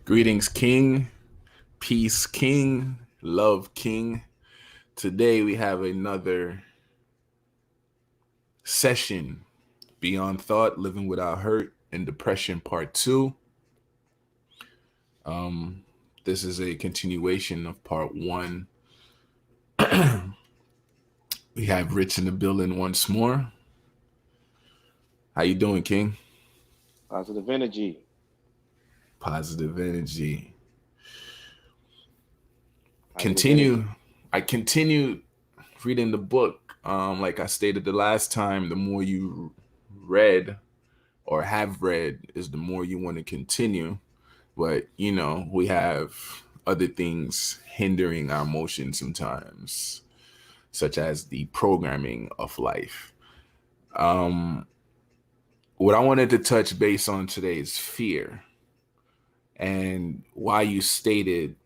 Greetings, King. Peace, King. Love, King. Today we have another session Beyond Thought, Living Without Hurt and Depression, Part 2. Um, this is a continuation of Part 1. We have Rich in the building once more. How you doing, King? Positive energy. Positive energy. Positive Continue. energy. I continued reading the book. Like I stated the last time, the more you read or have read is the more you want to continue. But, we have other things hindering our motion sometimes, such as the programming of life. Um, what I wanted to touch base on today is fear and why you stated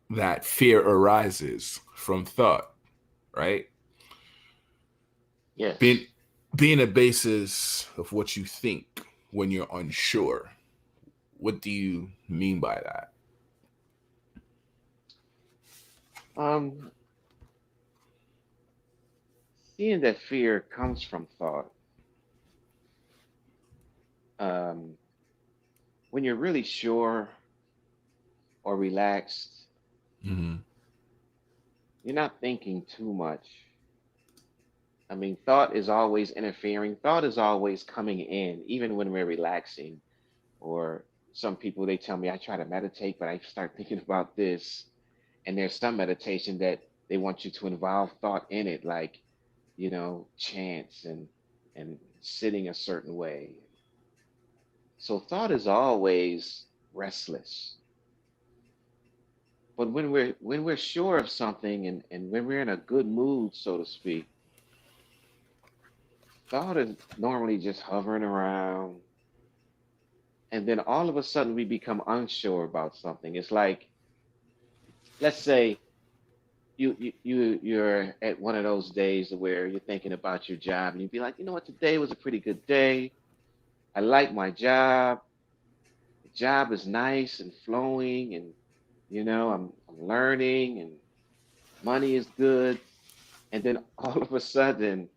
that fear arises from thought, right? Being Yes. being a basis of what you think when you're unsure. What do you mean by that? Um, Seeing that fear comes from thought. Um, when you're really sure or relaxed, Mm-hmm. you're not thinking too much. Thought is always interfering. Thought is always coming in, even when we're relaxing. Or some people they tell me I try to meditate, but I start thinking about this. And there's some meditation that they want you to involve thought in it, like chants and sitting a certain way. So thought is always restless. But when we're sure of something and when we're in a good mood, so to speak, thought is normally just hovering around. And then all of a sudden we become unsure about something. It's like, let's say you're at one of those days where you're thinking about your job and you'd be like, you know what, today was a pretty good day. I like my job. The job is nice and flowing, and I'm learning, and money is good. And then all of a sudden,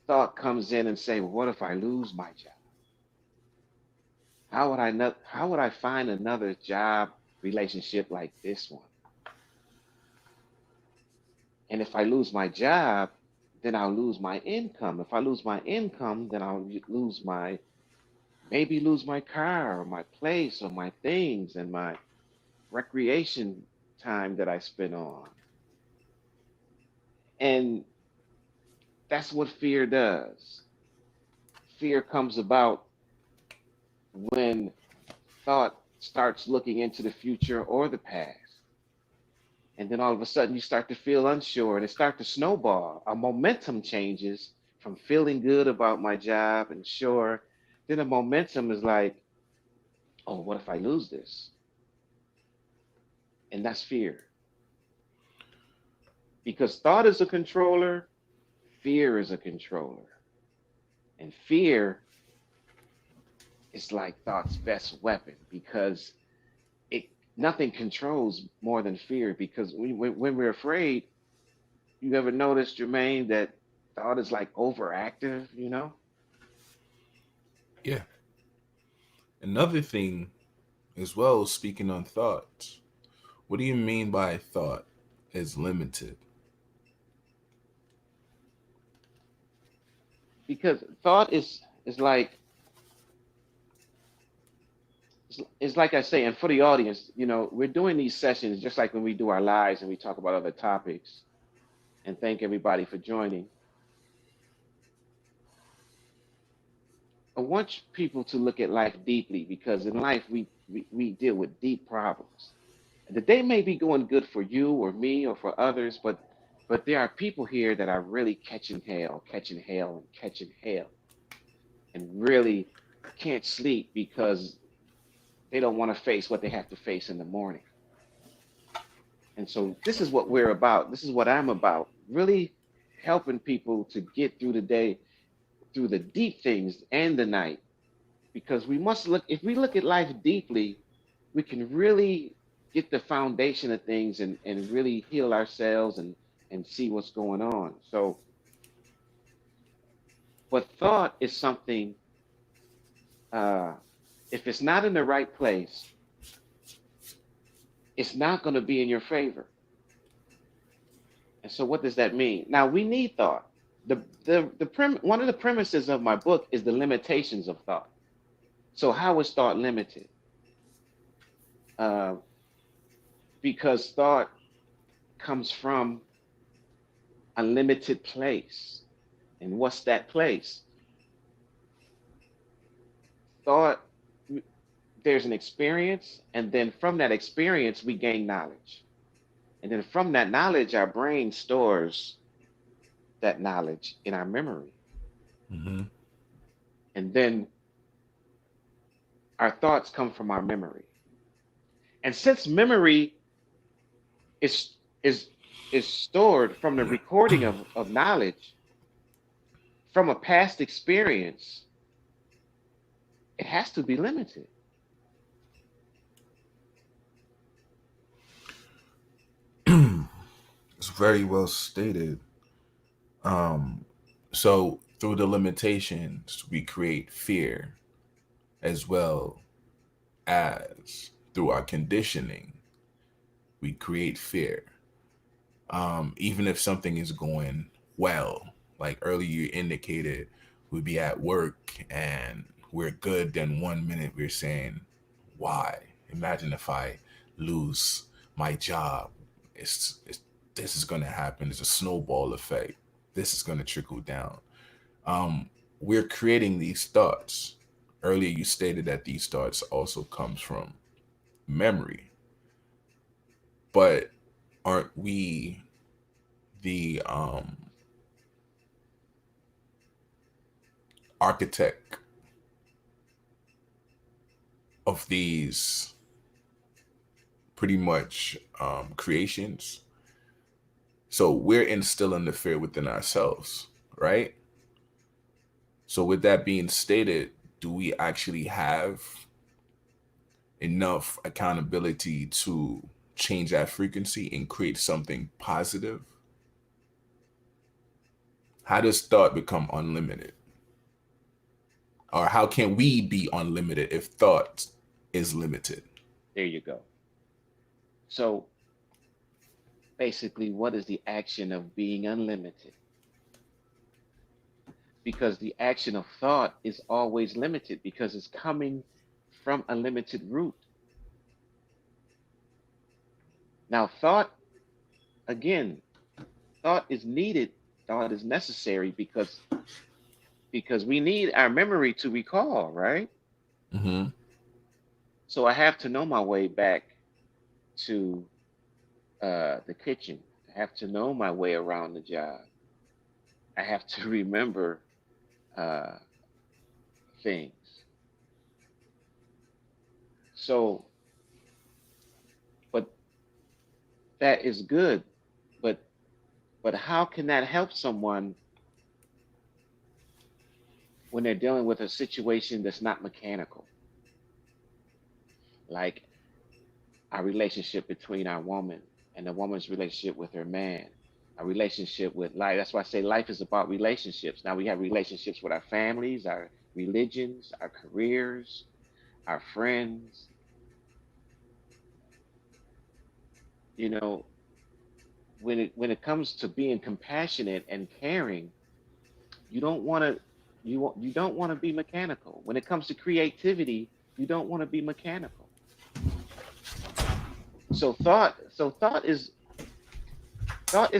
thought comes in and say, well, what if I lose my job? How would I not? How would I find another job relationship like this one? And if I lose my job, then I'll lose my income. If I lose my income, then I'll lose my maybe lose my car or my place or my things and my recreation time that I spend on. And that's what fear does. Fear comes about when thought starts looking into the future or the past. And then all of a sudden you start to feel unsure and it starts to snowball. A momentum changes from feeling good about my job and sure. Then a momentum is like, oh, what if I lose this? And that's fear. Because thought is a controller, fear is a controller. And fear is like thought's best weapon because it nothing controls more than fear. Because when we're afraid, you ever notice, Jermaine, that thought is like overactive, you know? Yeah. Another thing as well, speaking on thoughts, what do you mean by thought is limited? Because thought is like it's like I say, and for the audience, we're doing these sessions just like when we do our lives and we talk about other topics. And thank everybody for joining. I want people to look at life deeply because in life we deal with deep problems. And the day may be going good for you or me or for others, but there are people here that are really catching hell, and catching hell, and really can't sleep because they don't want to face what they have to face in the morning. And so this is what we're about. This is what I'm about. Really helping people to get through the day, through the deep things and the night, because we must look, if we look at life deeply, we can really get the foundation of things and really heal ourselves and see what's going on. So, but thought is something, uh, if it's not in the right place, it's not going to be in your favor. And so, what does that mean? Now, we need thought. One of the premises of my book is the limitations of thought. So, how is thought limited? Uh, because thought comes from a limited place. And what's that place? Thought, there's an experience, and then from that experience, we gain knowledge. And then from that knowledge, our brain stores that knowledge in our memory. Mm-hmm. And then our thoughts come from our memory. And since memory is is is stored from the recording of knowledge from a past experience, it has to be limited. It's very well stated. Um, so through the limitations, we create fear as well as through our conditioning, we create fear. Even if something is going well, like earlier you indicated, we'd be at work and we're good, then 1 minute we're saying, why? Imagine if I lose my job. It's this is going to happen. It's a snowball effect. This is going to trickle down. um, we're creating these thoughts. Earlier, you stated that these thoughts also comes from memory, but aren't we the architect of these pretty much creations? So we're instilling the fear within ourselves, right? So with that being stated, do we actually have enough accountability to change that frequency and create something positive? How does thought become unlimited? Or how can we be unlimited if thought is limited? There you go. So basically, what is the action of being unlimited? Because the action of thought is always limited because it's coming from a limited root. Now, thought, again, thought is needed, thought is necessary because we need our memory to recall, right? Mm-hmm. So I have to know my way back to the kitchen. I have to know my way around the job. I have to remember uh, things. So, but that is good. But how can that help someone when they're dealing with a situation that's not mechanical, like our relationship between our woman and the woman's relationship with her man, our relationship with life. That's why I say life is about relationships. Now we have relationships with our families, our religions, our careers, our friends. You know, when it comes to being compassionate and caring, you don't want to you don't want to be mechanical. When it comes to creativity, you don't want to be mechanical. So thought is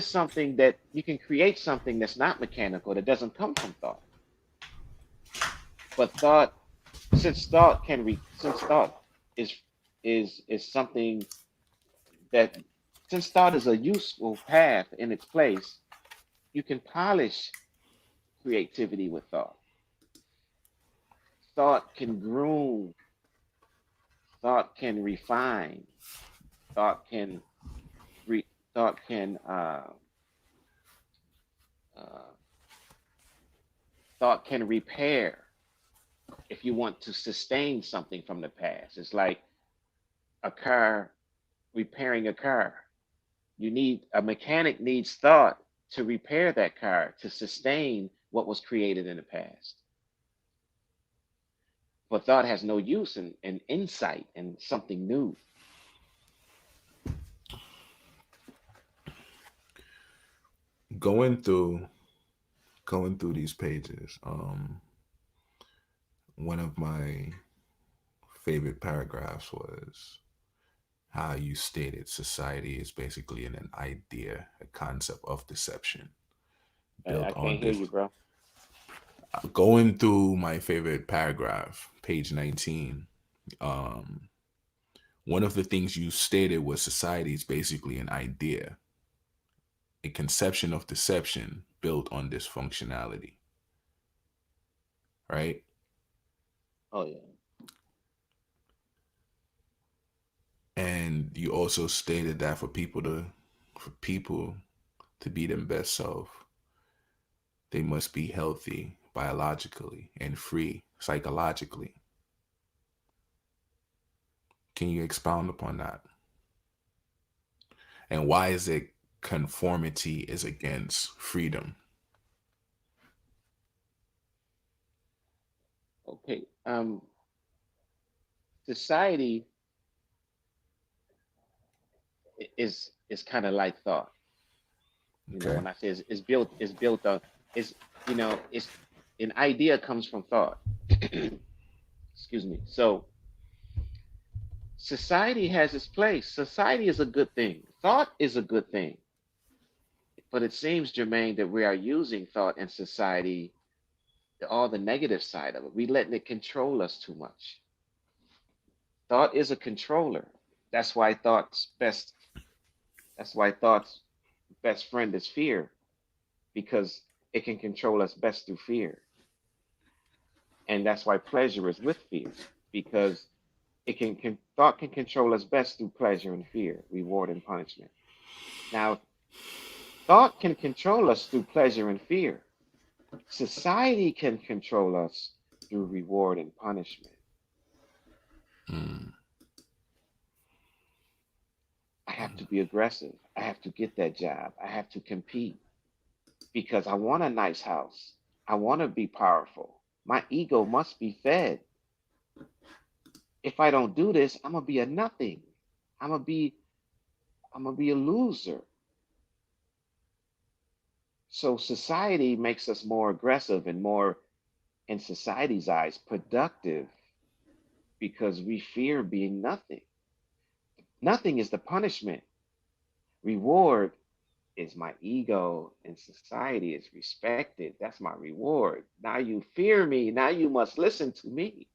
something that you can create something that's not mechanical that doesn't come from thought. But thought, since thought is is something that since thought is a useful path in its place, you can polish creativity with thought. Thought can groom, thought can refine, thought can re, thought can uh, thought can repair. if you want to sustain something from the past. It's like a car, repairing a car. You need a mechanic needs thought to repair that car to sustain what was created in the past. But thought has no use in insight and something new. Going through going through these pages, one of my favorite paragraphs was how you stated society is basically an idea, a concept of deception I built on can't hear this. you, bro. Going through my favorite paragraph, page 19, um, one of the things you stated was society is basically an idea, a conception of deception built on dysfunctionality, right? Oh yeah. And you also stated that for people to be their best self, they must be healthy biologically and free psychologically. Can you expound upon that? And why is it conformity is against freedom? Okay. Society is kind of like thought. You know, Okay. when I say it's built on, it's it's an idea comes from thought. Excuse me. So society has its place. Society is a good thing. Thought is a good thing. But it seems, Jermaine, that we are using thought and society, all the negative side of it. We letting it control us too much. Thought is a controller. That's why thought's best. That's why thought's best friend is fear, because it can control us best through fear. And that's why pleasure is with fear, because thought can control us best through pleasure and fear, reward and punishment. Now, thought can control us through pleasure and fear. Society can control us through reward and punishment. Mm. I have to be aggressive. I have to get that job. I have to compete because I want a nice house. I want to be powerful. My ego must be fed. If I don't do this, I'm gonna be a nothing. I'm gonna be I'm gonna be a loser. So society makes us more aggressive and more, in society's eyes, productive because we fear being nothing. Nothing is the punishment. Reward is my ego, and society is respected. That's my reward. Now you fear me. Now you must listen to me.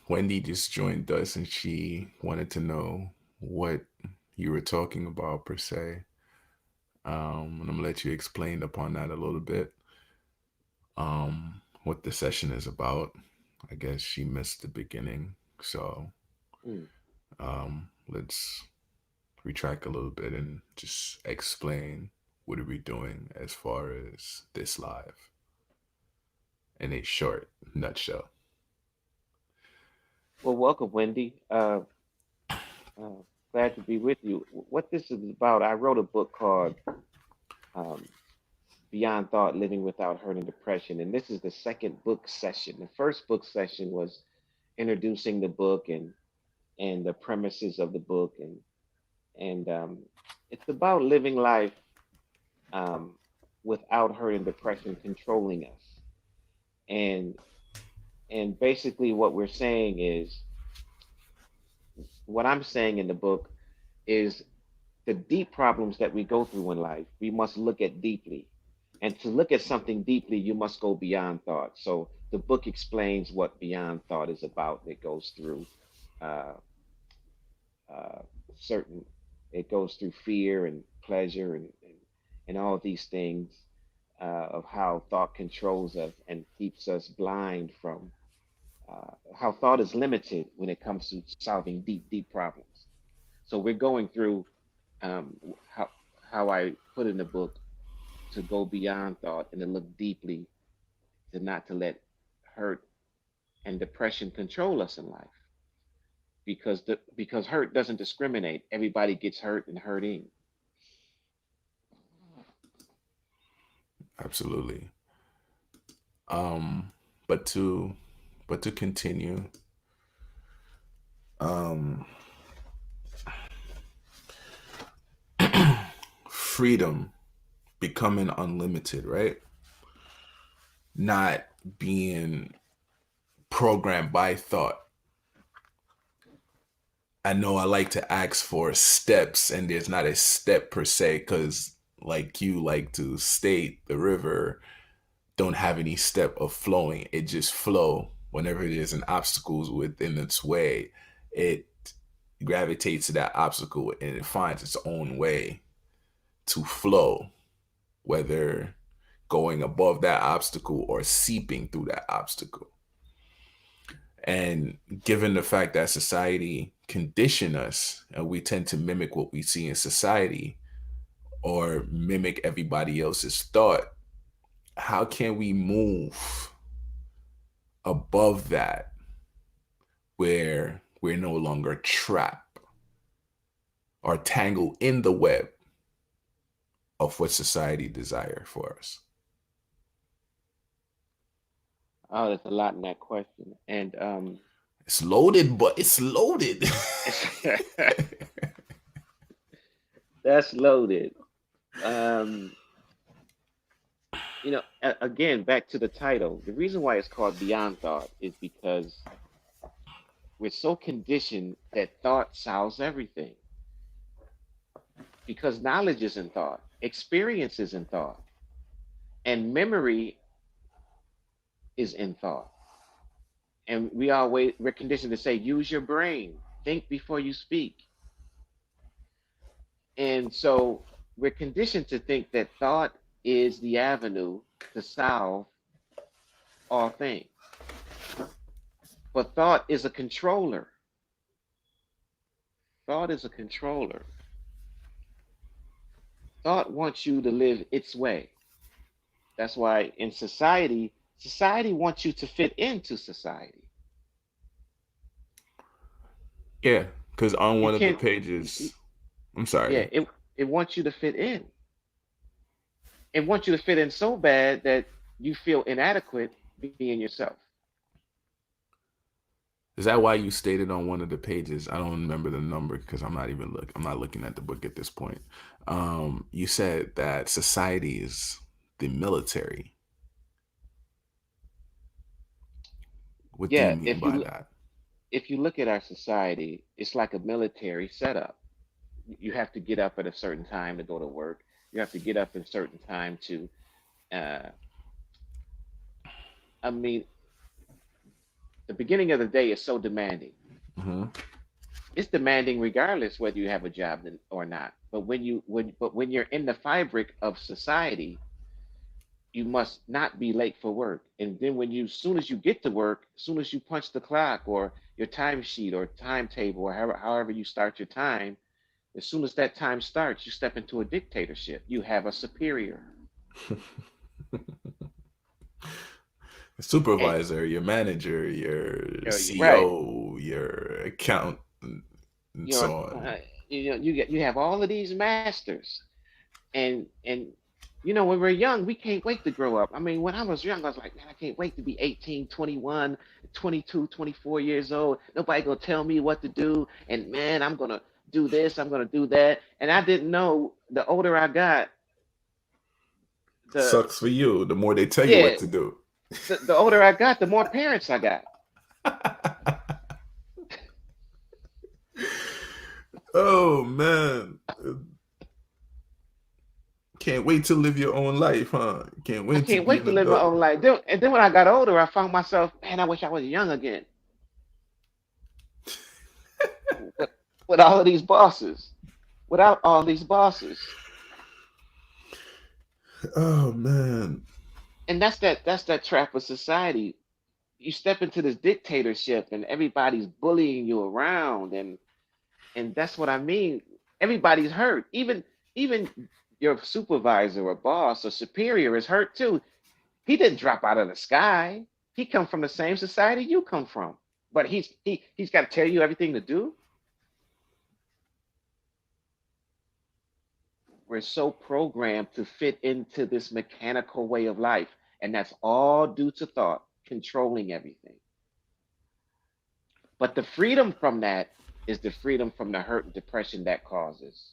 Wendy just joined us and she wanted to know what you were talking about per se. And I'm gonna let you explain upon that a little bit. What the session is about. I guess she missed the beginning, so Mm. let's retract a little bit and just explain what are we doing as far as this live in a short nutshell. Well, welcome, Wendy. Uh, glad to be with you. What this is about, I wrote a book called um, Beyond Thought Living Without Hurt and Depression. And this is the second book session. The first book session was introducing the book and the premises of the book. And it's about living life um, without hurt and depression controlling us. And and basically what we're saying is what I'm saying in the book is the deep problems that we go through in life, we must look at deeply. And to look at something deeply, you must go beyond thought. So the book explains what beyond thought is about. It goes through uh, uh, certain, it goes through fear and pleasure and all of these things of how thought controls us and keeps us blind from how thought is limited when it comes to solving deep problems. So we're going through um, how I put in the book to go beyond thought and to look deeply to not to let hurt and depression control us in life, because hurt doesn't discriminate. Everybody gets hurt and hurting. Absolutely. Um, but to continue, um, freedom becoming unlimited, right? Not being programmed by thought. I know I like to ask for steps, and there's not a step per se, because like you like to state, the river don't have any step of flowing. It just flow. Whenever there's an obstacle within its way, it gravitates to that obstacle and it finds its own way to flow, whether going above that obstacle or seeping through that obstacle. And given the fact that society condition us and we tend to mimic what we see in society or mimic everybody else's thought, how can we move above that where we're no longer trapped or tangled in the web of what society desire for us? Oh, there's a lot in that question, and It's loaded, but it's loaded. that's loaded. Um, again, back to the title. The reason why it's called Beyond Thought is because we're so conditioned that thought solves everything. Because knowledge is in thought, experience is in thought, and memory is in thought. And we're conditioned to say, use your brain, think before you speak. And so we're conditioned to think that thought is the avenue to solve all things. But thought is a controller. Thought is a controller. Thought wants you to live its way. That's why in society, society wants you to fit into society. Yeah, because on You one of the can't, pages, I'm sorry. yeah, it wants you to fit in. It wants you to fit in so bad that you feel inadequate being yourself. Is that why you stated on one of the pages? I don't remember the number because I'm not looking at the book at this point. You said that society is the military. What do you Yeah, mean by that? if you look at our society, it's like a military setup. You have to get up at a certain time to go to work. You have to get up at a certain time to. Uh, I mean, the beginning of the day is so demanding. Hmm. It's demanding regardless whether you have a job or not. But when you're in the fabric of society, you must not be late for work. And then soon as you get to work, as soon as you punch the clock or your timesheet or timetable or however you start your time, as soon as that time starts, you step into a dictatorship. You have a superior. And Supervisor, your manager, your right, CEO, your accountant, and you know, so on. you have all of these masters, and when we're young, we can't wait to grow up. I mean, when I was young, I was like, man, I can't wait to be 18, 21, 22, 24 years old. Nobody gonna tell me what to do, and man, I'm gonna do this, I'm gonna do that. And I didn't know the older I got, the Sucks for you. The more they tell you yeah, what to do. the older I got, the more parents I got. Oh man. Can't wait to live your own life, huh? Can't I wait to can't be wait an to live my adult. own life. And then when I got older, I found myself, man, I wish I was young again. With, with all of these bosses, without all these bosses. Oh man. And that's that trap of society. You step into this dictatorship and everybody's bullying you around, and that's what I mean. Everybody's hurt. Even your supervisor or boss or superior is hurt too. He didn't drop out of the sky. He come from the same society you come from. But he's got to tell you everything to do. We're so programmed to fit into this mechanical way of life, and that's all due to thought controlling everything. But the freedom from that is the freedom from the hurt and depression that causes.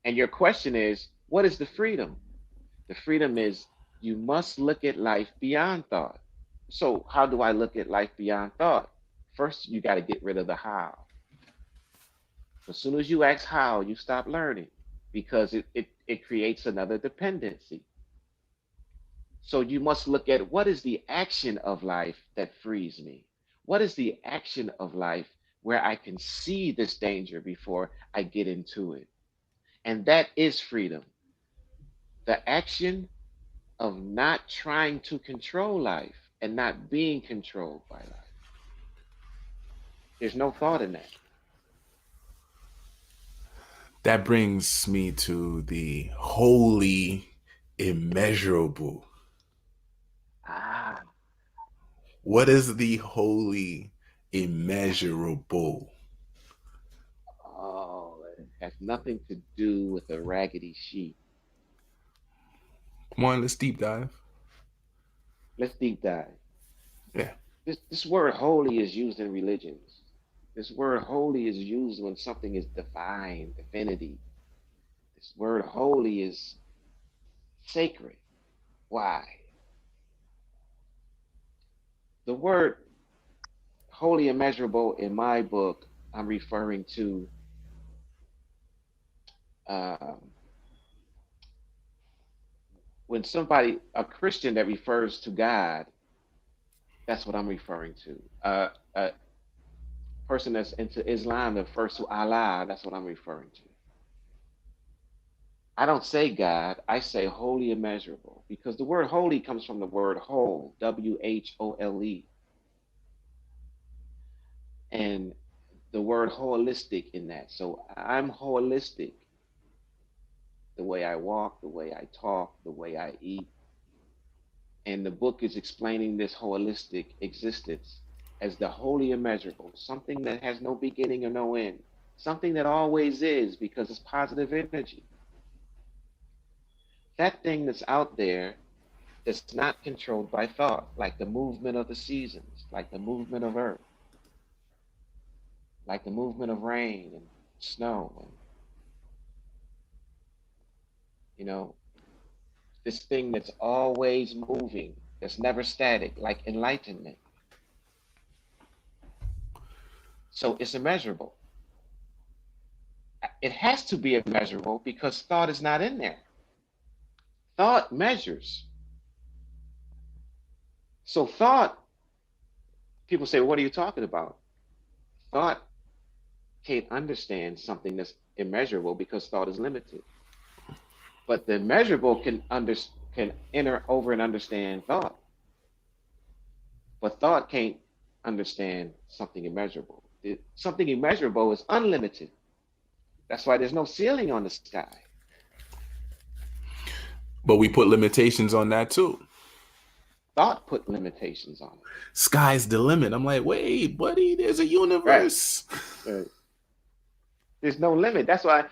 And your question is, what is the freedom? The freedom is you must look at life beyond thought. So, how do I look at life beyond thought? First, you got to get rid of the how. As soon as you ask how, you stop learning because it creates another dependency. So, you must look at what is the action of life that frees me? What is the action of life where I can see this danger before I get into it? And that is freedom. The action of not trying to control life and not being controlled by life. There's no thought in that. That brings me to the holy immeasurable. Ah, What is the holy immeasurable? oh, it has nothing to do with a raggedy sheep. Come on, let's deep dive. Let's deep dive. Yeah. This word holy is used in religions. This word holy is used when something is divine, divinity. This word holy is sacred. Why? The word holy immeasurable in my book, I'm referring to um, when somebody, a Christian that refers to God, that's what I'm referring to. A person that's into Islam that refers to Allah, that's what I'm referring to. I don't say God, I say holy immeasurable because the word holy comes from the word whole, WHOLE, and the word holistic in that. So I'm holistic the way I walk, the way I talk, the way I eat. And the book is explaining this holistic existence as the holy immeasurable, something that has no beginning or no end, something that always is because it's positive energy. That thing that's out there that's not controlled by thought, like the movement of the seasons, like the movement of earth, like the movement of rain and snow, and you know, this thing that's always moving, that's never static, like enlightenment. So it's immeasurable. It has to be immeasurable because thought is not in there. Thought measures. So thought, people say, what are you talking about? Thought can't understand something that's immeasurable because thought is limited. But the immeasurable can enter over and understand thought. But thought can't understand something immeasurable. Something immeasurable is unlimited. That's why there's no ceiling on the sky. But we put limitations on that too. Thought put limitations on it. Sky's the limit. I'm like, wait, buddy, there's a Right. universe. Right. There's no limit. That's why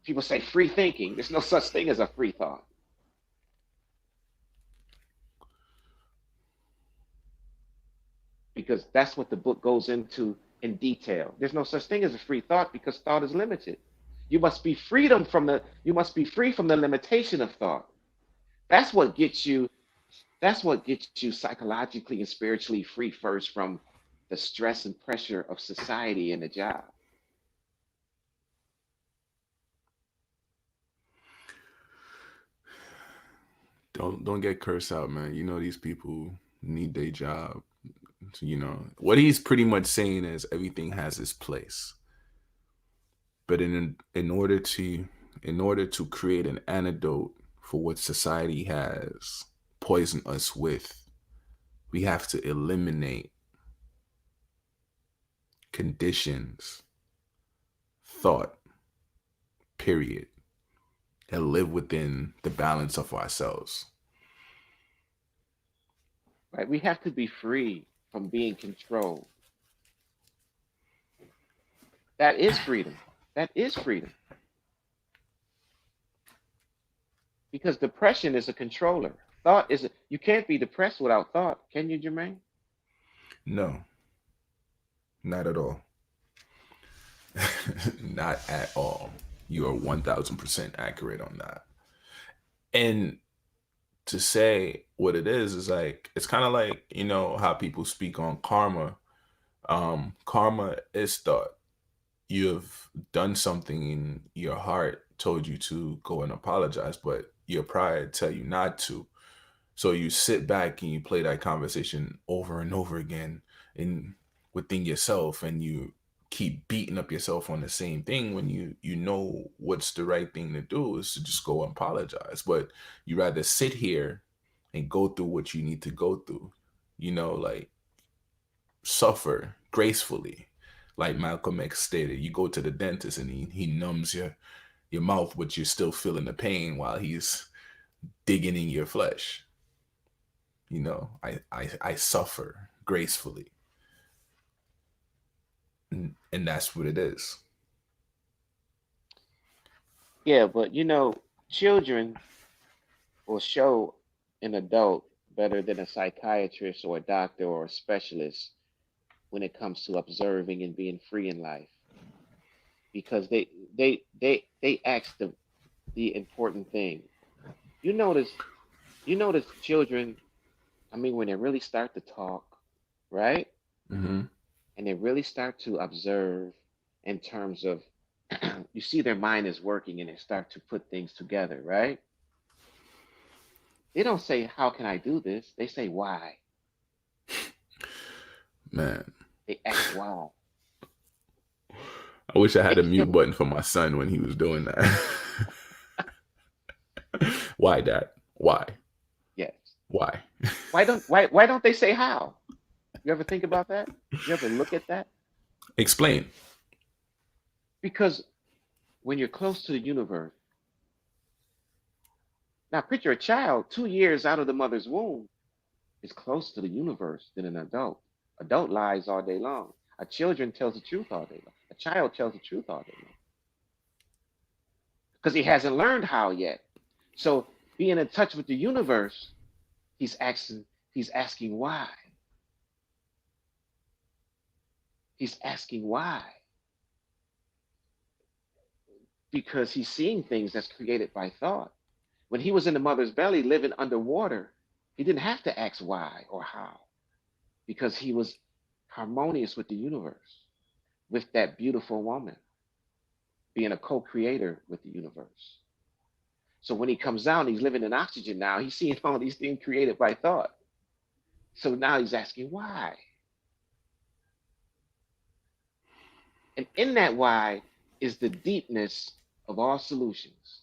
people say free thinking. There's no such thing as a free thought. Because that's what the book goes into in detail. There's no such thing as a free thought because thought is limited. You must be free from the limitation of thought. That's what gets you that's what gets you psychologically and spiritually free first from the stress and pressure of society and the job. Don't get cursed out, man. You know these people need their job. You know what he's pretty much saying is everything has its place, but in order to create an antidote for what society has poisoned us with, we have to eliminate conditions, thought, period. and live within the balance of ourselves. right? We have to be free from being controlled. That is freedom. That is freedom. Because depression is a controller. Thought is you can't be depressed without thought, can you, Jermaine? No, not at all. Not at all. You are 1000% accurate on that. And to say what it is like, it's kind of like, how people speak on karma. Karma is thought. You have done something in your heart told you to go and apologize, but your pride tell you not to. So you sit back and you play that conversation over and over again in within yourself, and you keep beating up yourself on the same thing when you know what's the right thing to do is to just go and apologize. But you rather sit here and go through what you need to go through, like suffer gracefully. Like Malcolm X stated, you go to the dentist and he numbs your mouth, but you're still feeling the pain while he's digging in your flesh. I suffer gracefully, and that's what it is. Yeah, but children will show an adult better than a psychiatrist or a doctor or a specialist when it comes to observing and being free in life because they ask the important thing. You notice you notice children, I mean when they really start to talk, right? Mm-hmm. And they really start to observe in terms of you see their mind is working and they start to put things together, right? They don't say how can I do this? They say why. Man, They ask why. I wish I had a It's mute simple. button for my son when he was doing that. Why, Dad? Why? Yes. Why? Why don't they say how? You ever think about that? You ever look at that? Explain. Because when you're close to the universe, now picture a child 2 years out of the mother's womb is close to the universe than an adult. Adult lies all day long. A children tells the truth all day long. A child tells the truth all day long because he hasn't learned how yet. So being in touch with the universe, he's asking he's asking why. He's asking why because he's seeing things that's created by thought. When he was in the mother's belly living underwater, he didn't have to ask why or how because he was harmonious with the universe, with that beautiful woman, being a co creator with the universe. So when he comes down, he's living in oxygen now. He's seeing all these things created by thought. So now he's asking why. And in that why is the deepness of all solutions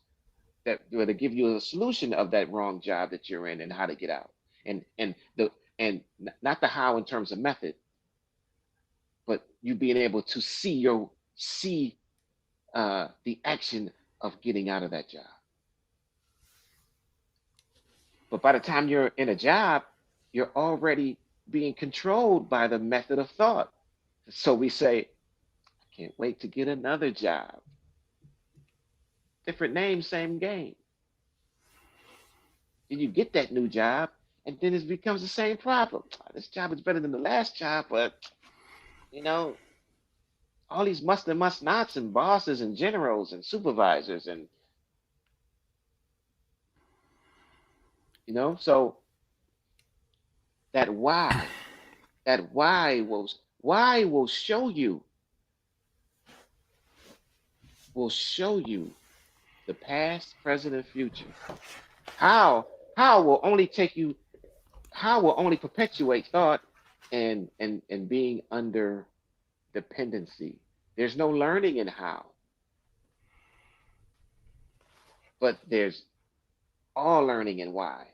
that where to give you a solution of that wrong job that you're in and how to get out. And not the how in terms of method, but you being able to see the action of getting out of that job. But by the time you're in a job, you're already being controlled by the method of thought. So we say, I can't wait to get another job. Different name, same game. Then you get that new job, and then it becomes the same problem. This job is better than the last job, but you know, all these must nots and bosses and generals and supervisors and so that why, that why will show you the past, present, and future. How how will only take you how will only perpetuate thought and being under dependency. There's no learning in how, but there's all learning in why.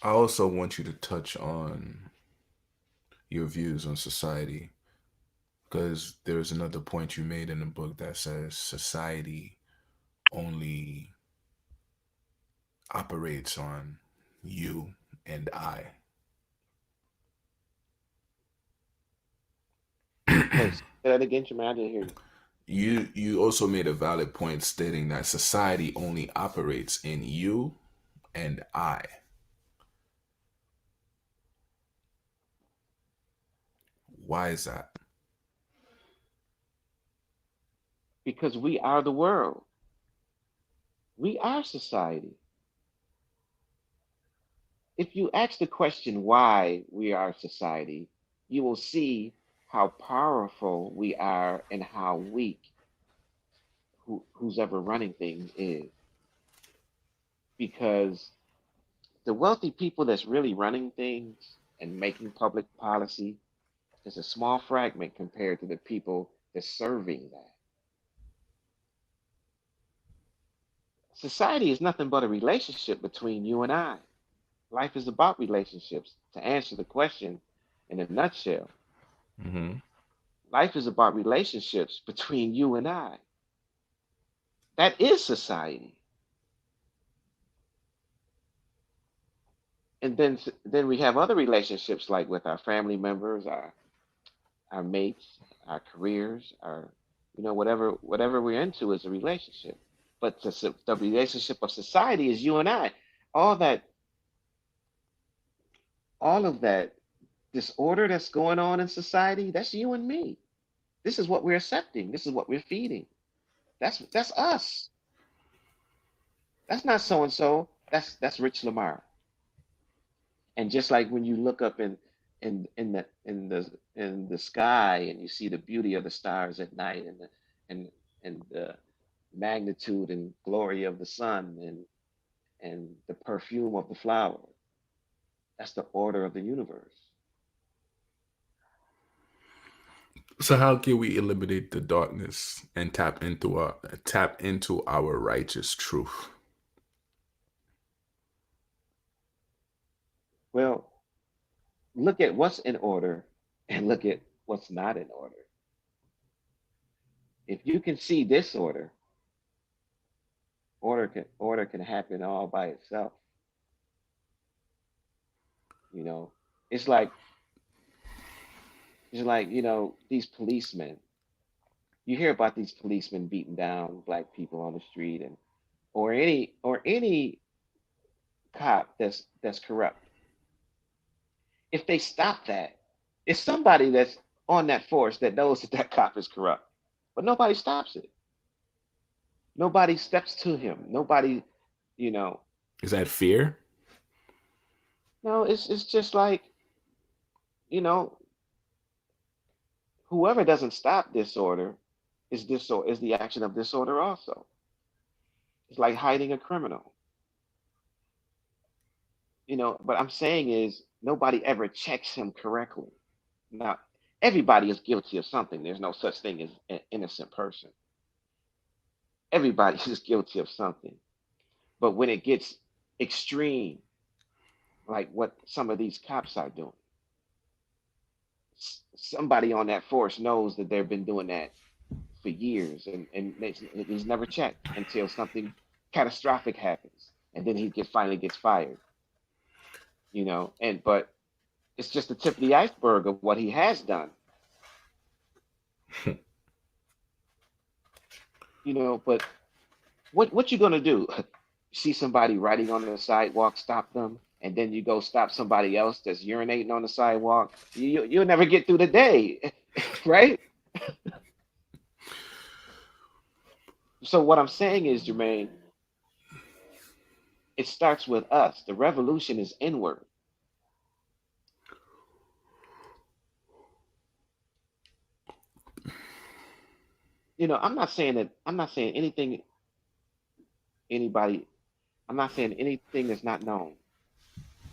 I also want you to touch on your views on society Because there's another point you made in the book that says society only operates on you and I. Wait, say that again, Jermaine. I didn't hear you. You also made a valid point stating that society only operates in you and I. Why is that? Because we are the world. We are society. If you ask the question why we are society, you will see how powerful we are and how weak who's ever running things is. Because the wealthy people that's really running things and making public policy is a small fragment compared to the people that's serving that. Society is nothing but a relationship between you and I. Life is about relationships. To answer the question in a nutshell, Mm-hmm. life is about relationships between you and I. That is society. And then we have other relationships like with our family members, our mates, our careers, our whatever we're into is a relationship. But the relationship of society is you and I. All that all of that disorder that's going on in society, that's you and me. This is what we're accepting. This is what we're feeding. That's us. That's not so and so. That's Rich Lamar. And just like when you look up in the sky and you see the beauty of the stars at night and and the magnitude and glory of the sun and the perfume of the flower, that's the order of the universe. So how can we eliminate the darkness and tap into our righteous truth? Well, look at what's in order and look at what's not in order. If you can see disorder, order can happen all by itself. You know, it's like these policemen. You hear about these policemen beating down black people on the street, and or any cop that's corrupt. If they stop that, it's somebody that's on that force that knows that that cop is corrupt, but nobody stops it. Nobody steps to him. Nobody, you know. Is that fear? No, it's just like you know whoever doesn't stop disorder is the action of disorder also. It's like hiding a criminal. What I'm saying is nobody ever checks him correctly. Now, everybody is guilty of something. There's no such thing as an innocent person. Everybody is guilty of something. But when it gets extreme, like what some of these cops are doing, somebody on that force knows that they've been doing that for years, and he's never checked until something catastrophic happens, and then finally gets fired. And but it's just the tip of the iceberg of what he has done. But what you gonna do? See somebody riding on the sidewalk, stop them, and then you go stop somebody else that's urinating on the sidewalk. You'll never get through the day, right? So what I'm saying is, Jermaine, it starts with us. The revolution is inward. I'm not saying anybody. I'm not saying anything that's not known.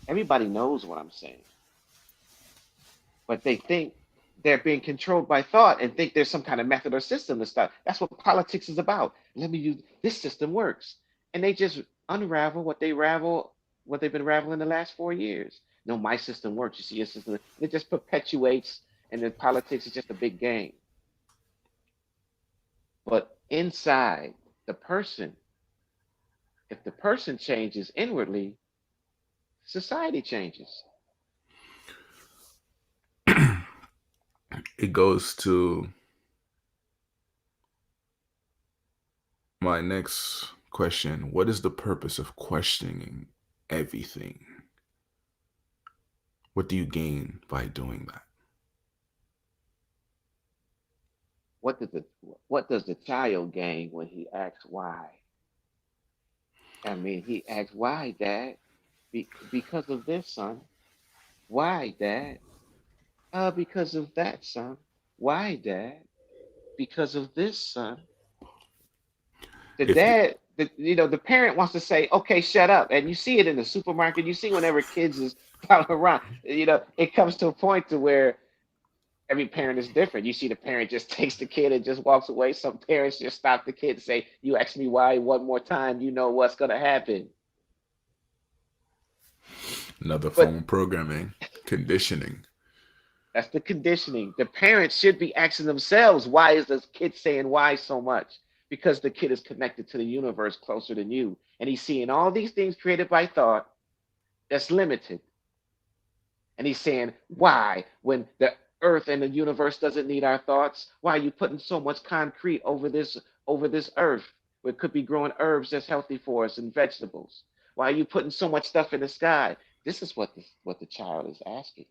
Everybody knows what I'm saying, but they think they're being controlled by thought and think there's some kind of method or system to stop. That's what politics is about. Let me use this system works, and they just unravel what they've been raveling the last 4 years. No, my system works. You see, your system it just perpetuates, and then politics is just a big game. But inside the person, if the person changes inwardly, society changes. It goes to my next question. What is the purpose of questioning everything? What do you gain by doing that? What does the what does the child gain when he asks why? I mean, he asks why, Dad? Because of this, son. Why, Dad? Because of that, son. Why, Dad? Because of this, son. The If the, dad, the parent wants to say, okay, shut up. And you see it in the supermarket. You see whenever kids is following around, it comes to a point to where every parent is different. You see the parent just takes the kid and just walks away. Some parents just stop the kid and say, you ask me why one more time, you know what's going to happen. Another But form of programming, conditioning. that's the conditioning. The parents should be asking themselves, why is this kid saying why so much? Because the kid is connected to the universe closer than you. And he's seeing all these things created by thought that's limited. And he's saying, why, when the earth and the universe doesn't need our thoughts? Why are you putting so much concrete over this earth where it could be growing herbs that's healthy for us and vegetables? Why are you putting so much stuff in the sky? This is what the child is asking.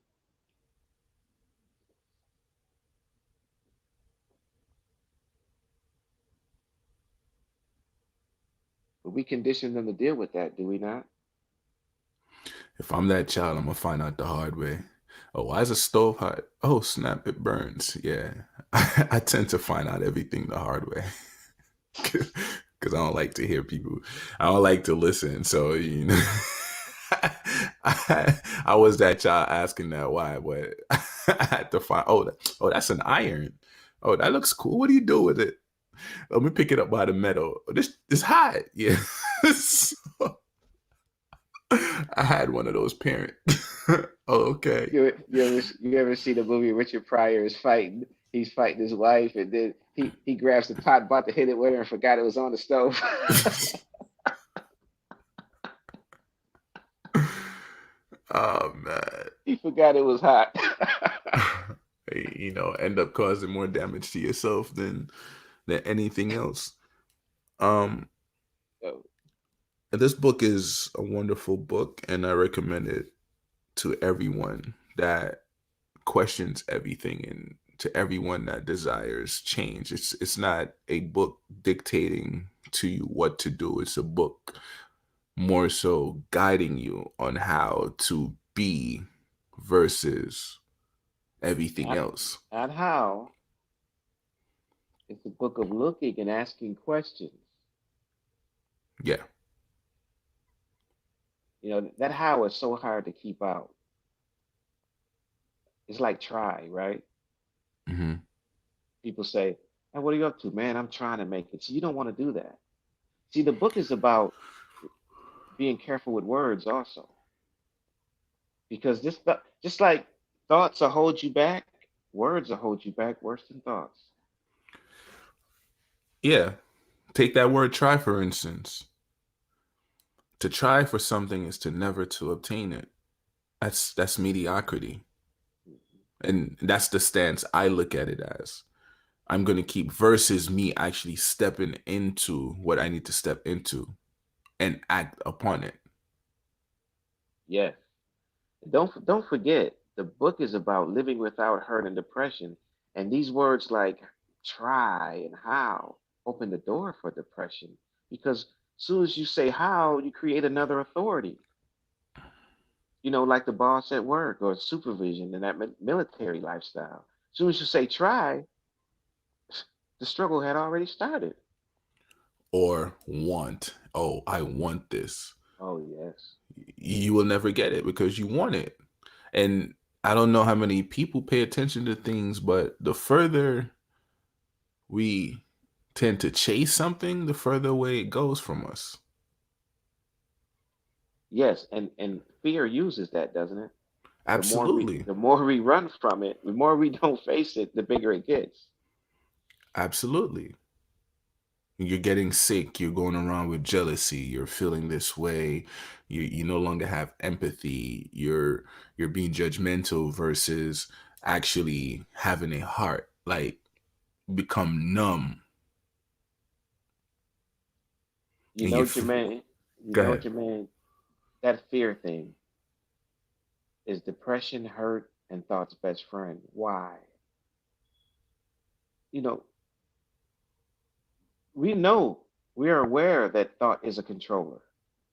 But we condition them to deal with that, do we not? If I'm that child, I'm gonna find out the hard way. Oh, why is a stove hot? Oh, snap, it burns. Yeah. I tend to find out everything the hard way. Because I don't like to hear people. I don't like to listen. So, I was that child asking that why, but I had to find, oh, that's an iron. Oh, that looks cool. What do you do with it? Let me pick it up by the metal. This hot. Yeah. So, I had one of those parents. Oh, okay. You ever see the movie Richard Pryor is fighting? He's fighting his wife, and then he grabs the pot, about to hit it with her, and forgot it was on the stove. Oh man. He forgot it was hot. End up causing more damage to yourself than anything else. Um, So, this book is a wonderful book, and I recommend it to everyone that questions everything and to everyone that desires change. It's not a book dictating to you what to do. It's a book more so guiding you on how to be versus everything not else. not how. It's a book of looking and asking questions. Yeah. That how is so hard to keep out. It's like try, right? Hmm. People say, "Hey, what are you up to, man? I'm trying to make it." So you don't want to do that. See, the book is about being careful with words also, because just like thoughts will hold you back, words will hold you back worse than thoughts. Yeah. Take that word try, for instance. To try for something is to never to obtain it. That's mediocrity. And that's the stance I look at it as. I'm going to keep versus me actually stepping into what I need to step into and act upon it. Yes. Don't forget, the book is about living without hurt and depression, and these words like try and how open the door for depression because as soon as you say how, you create another authority. Like the boss at work or supervision in that military lifestyle. As soon as you say try, the struggle had already started. Or want. Oh, I want this. Oh yes. You will never get it because you want it. And I don't know how many people pay attention to things, but the further we tend to chase something, the further away it goes from us. Yes, and fear uses that, doesn't it? The more we Absolutely. the more we run from it, the more we don't face it, the bigger it gets. Absolutely. You're getting sick, you're going around with jealousy, you're feeling this way, you no longer have empathy, you're being judgmental versus actually having a heart, like become numb. You And you know, Jermaine, you go know, ahead. Jermaine, that fear thing is depression, hurt, and thought's best friend. Why? You know, we know, we are aware that thought is a controller,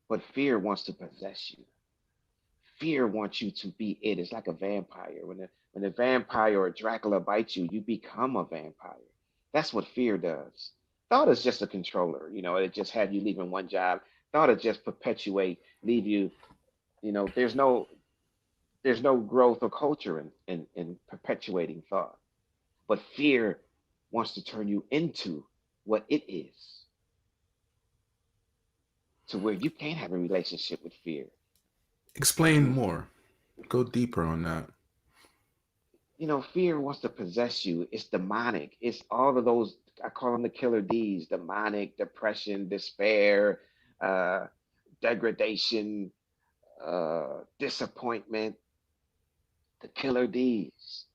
but fear wants to possess you. Fear wants you to be it. It's like a vampire. When a vampire or a Dracula bites you, you become a vampire. That's what fear does. Thought is just a controller. It just have you leaving one job. Thought it just perpetuate, leave you. There's no growth or culture in perpetuating thought. But fear wants to turn you into what it is, to where you can't have a relationship with fear. Explain You more. Go deeper on that. fear wants to possess you. It's demonic. It's all of those, I call them the killer D's: demonic, depression, despair, uh, degradation, disappointment, the killer D's.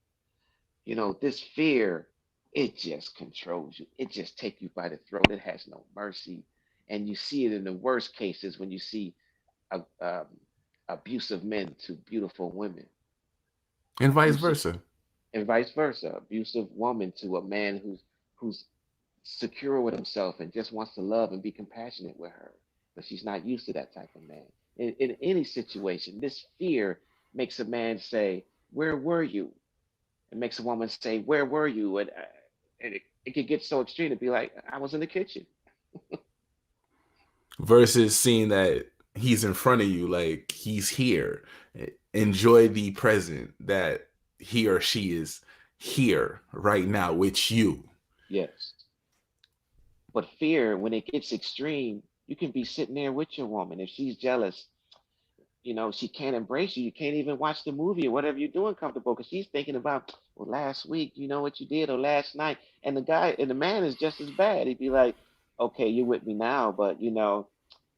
This fear, it just controls you. It just takes you by the throat. It has no mercy. And you see it in the worst cases when you see uh, um, abusive men to beautiful women, And vice abusive, versa. and vice versa, abusive woman to a man who's secure with himself and just wants to love and be compassionate with her, but she's not used to that type of man. In any situation, this fear makes a man say, "Where were you?" It makes a woman say, "Where were you?" And it could get so extreme to be like, "I was in the kitchen." Versus seeing that he's in front of you, like he's here. Enjoy the present that he or she is here right now with you. Yes. But fear, when it gets extreme, you can be sitting there with your woman. If she's jealous, she can't embrace you. You can't even watch the movie or whatever you're doing comfortable because she's thinking about, well, last week, you know what you did, or last night. And the man is just as bad. He'd be like, okay, you're with me now, but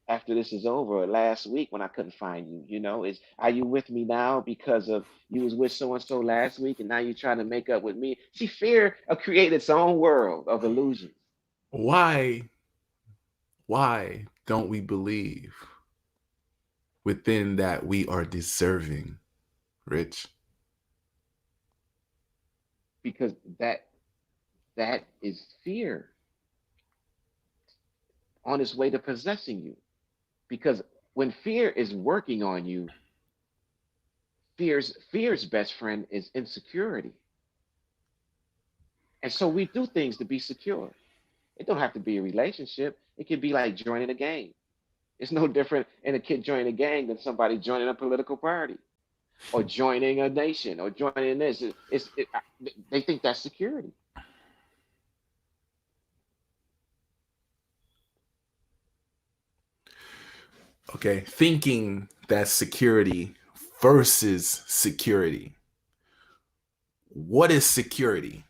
after this is over, or last week when I couldn't find you, are you with me now because of you was with so and so last week and now you're trying to make up with me? See, fear create its own world of illusions Why don't we believe within that we are deserving, Rich? because that is fear on its way to possessing you. Because when fear is working on you, fear's best friend is insecurity. And so we do things to be secure. It don't have to be a relationship. It could be like joining a gang. It's no different in a kid joining a gang than somebody joining a political party or joining a nation or joining this. They think that's security. Okay, thinking that security versus security. What is security?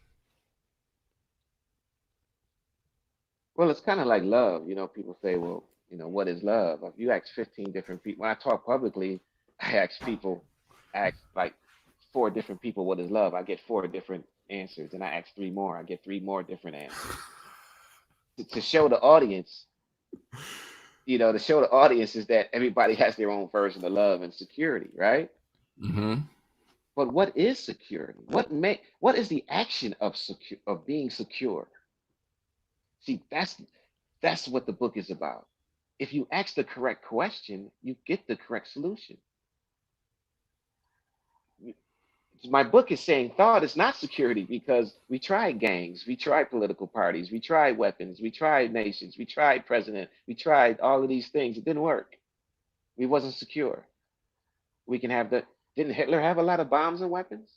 Well, it's kind of like love. People say, well, what is love? If you ask 15 different people, when I talk publicly, I ask like four different people, what is love? I get four different answers. And I ask three more, I get three more different answers. To show the audience, to show the audience is that everybody has their own version of love and security, right? Mm-hmm. But what is security? What is the action of being secure? See, that's what the book is about. If you ask the correct question, you get the correct solution. My book is saying thought is not security because we tried gangs, we tried political parties, we tried weapons, we tried nations, we tried president, we tried all of these things. It didn't work. We wasn't secure. We can have the Didn't Hitler have a lot of bombs and weapons?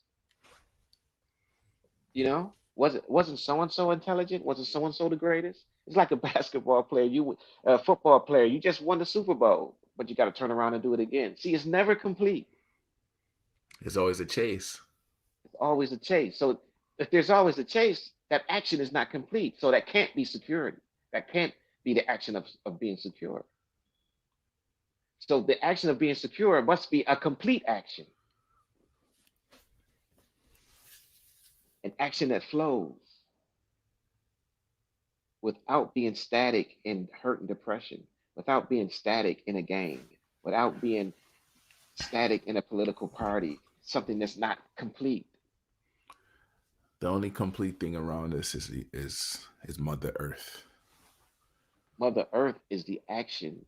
Wasn't so and so intelligent? Wasn't so and so the greatest? It's like a basketball player, a football player. You just won the Super Bowl, but you got to turn around and do it again. See, it's never complete. It's always a chase. It's always a chase. So if there's always a chase, that action is not complete. So that can't be security. That can't be the action of being secure. So the action of being secure must be a complete action, an action that flows without being static in hurt and depression, without being static in a gang, without being static in a political party, something that's not complete. The only complete thing around us is Mother Earth. Mother Earth is the action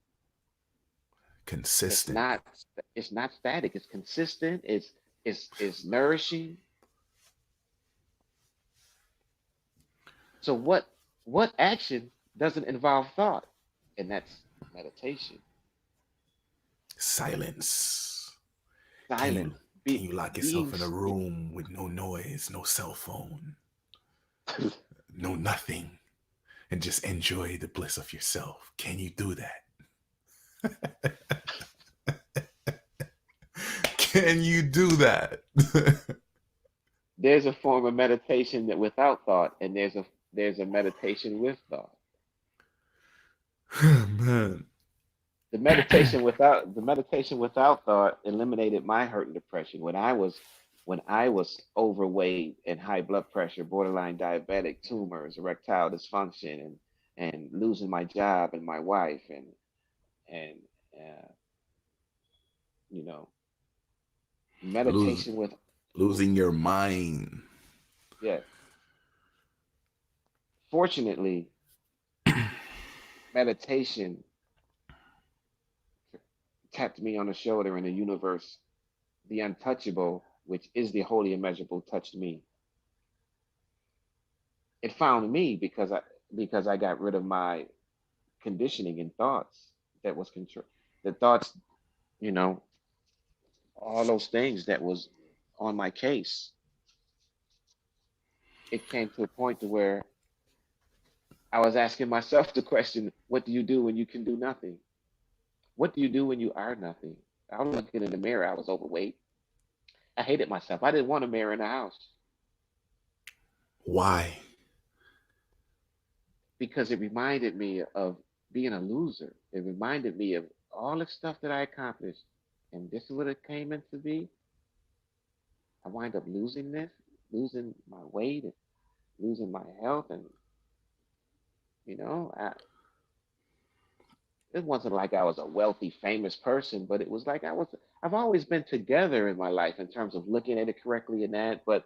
that's Consistent. not, it's not static, it's consistent, it's nourishing. So what action doesn't involve thought? And that's meditation. Silence. Can you Silence. can you lock Being yourself in a room with no noise, no cell phone, no nothing, and just enjoy the bliss of yourself? Can you do that? Can you do that? there's a form of meditation that without thought, and there's a meditation with thought. Man. The meditation without thought eliminated my hurt and depression when I was overweight and high blood pressure, borderline diabetic, tumors, erectile dysfunction, and losing my job and my wife, and uh, you know Lose, meditation with, losing your mind. yeah. Fortunately, meditation tapped me on the shoulder, and the universe, the untouchable, which is the holy immeasurable, touched me. It found me because I got rid of my conditioning and thoughts that was control, the thoughts, you know, all those things that was on my case. It came to a point to where I was asking myself the question, what do you do when you can do nothing? What do you do when you are nothing? I was looking in the mirror, I was overweight. I hated myself. I didn't want a mirror in the house Why? because it reminded me of being a loser. It reminded me of all the stuff that I accomplished. And this is what it came into be. I wind up losing this, losing my weight, and losing my health, and it wasn't like I was a wealthy, famous person, but it was like I've always been together in my life in terms of looking at it correctly and that. But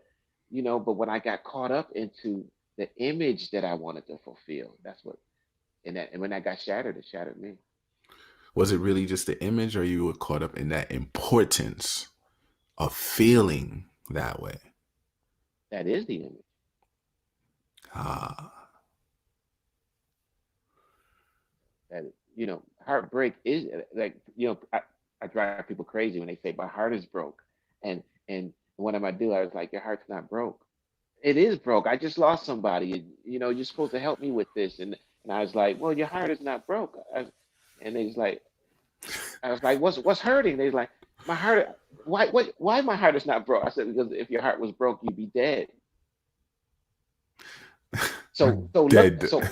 when I got caught up into the image that I wanted to fulfill, and when that got shattered, it shattered me. Was it really just the image, or you were caught up in that importance of feeling that way? That is the image. Ah, That heartbreak is like I drive people crazy when they say my heart is broke, and what am I do? I was like, your heart's not broke. It is broke. I just lost somebody. And, you're supposed to help me with this. And I was like, well, your heart is not broke. And they was like, I was like, what's hurting? They was like, my heart. Why my heart is not broke? I said, because if your heart was broke, you'd be dead. dead. So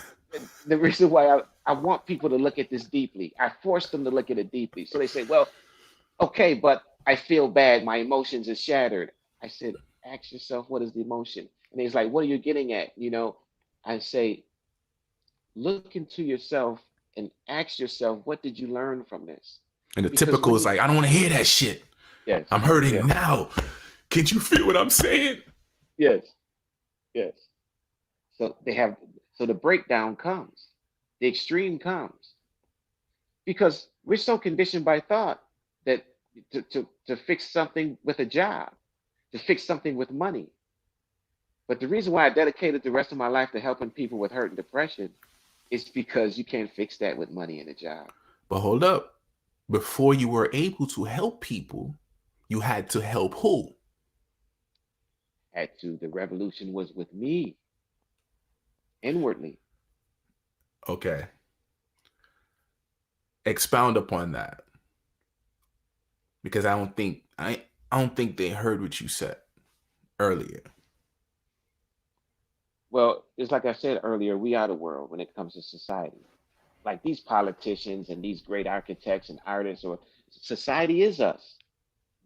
the reason why I want people to look at this deeply, I force them to look at it deeply. So they say, well, okay, but I feel bad. My emotions are shattered. I said, ask yourself, what is the emotion? And he's like, what are you getting at? I say, look into yourself and ask yourself, what did you learn from this? And the Because typical when is you, like, I don't want to hear that shit. yes, I'm hurting yes, now. Can't you feel what I'm saying? yes, yes. So so the breakdown comes, the extreme comes because we're so conditioned by thought that to fix something with a job, to fix something with money. But the reason why I dedicated the rest of my life to helping people with hurt and depression is because you can't fix that with money and a job. But hold up. Before you were able to help people, you had to help who? The revolution was with me inwardly. Okay. Expound upon that. Because I don't think they heard what you said earlier. Well, it's like I said earlier, we are the world when it comes to society. Like these politicians and these great architects and artists, or society is us.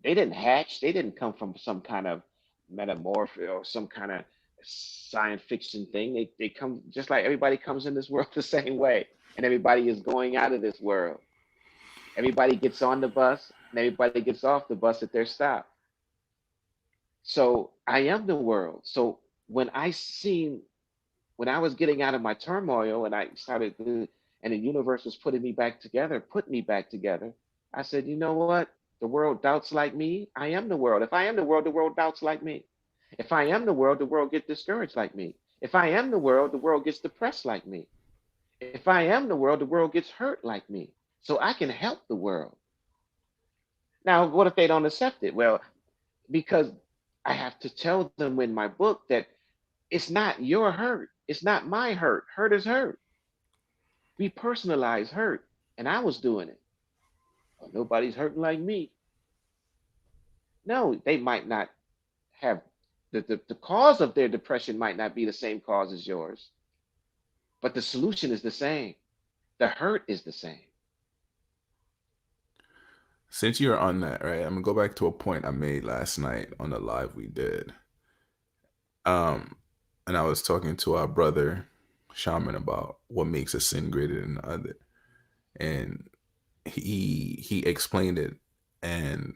They didn't hatch. They didn't come from some kind of metamorph or some kind of science fiction thing. They come just like everybody comes in this world the same way, and everybody is going out of this world. Everybody gets on the bus, and everybody gets off the bus at their stop. So I am the world. So when I seen when I was getting out of my turmoil and I started and the universe was putting me back together, put me back together, I said, you know what? The world doubts like me. I am the world. If I am the world doubts like me. If I am the world gets discouraged like me. If I am the world gets depressed like me. If I am the world gets hurt like me. So I can help the world. Now, what if they don't accept it? Well, because I have to tell them in my book that it's not your hurt. It's not my hurt. Hurt is hurt. We personalize hurt. And I was doing it. Oh, nobody's hurting like me. No, they might not have the cause of their depression might not be the same cause as yours, but the solution is the same. The hurt is the same. Since you're on that, right, I'm gonna go back to a point I made last night on the live we did. Um, and I was talking to our brother Shaman about what makes a sin greater than the other, and he explained it and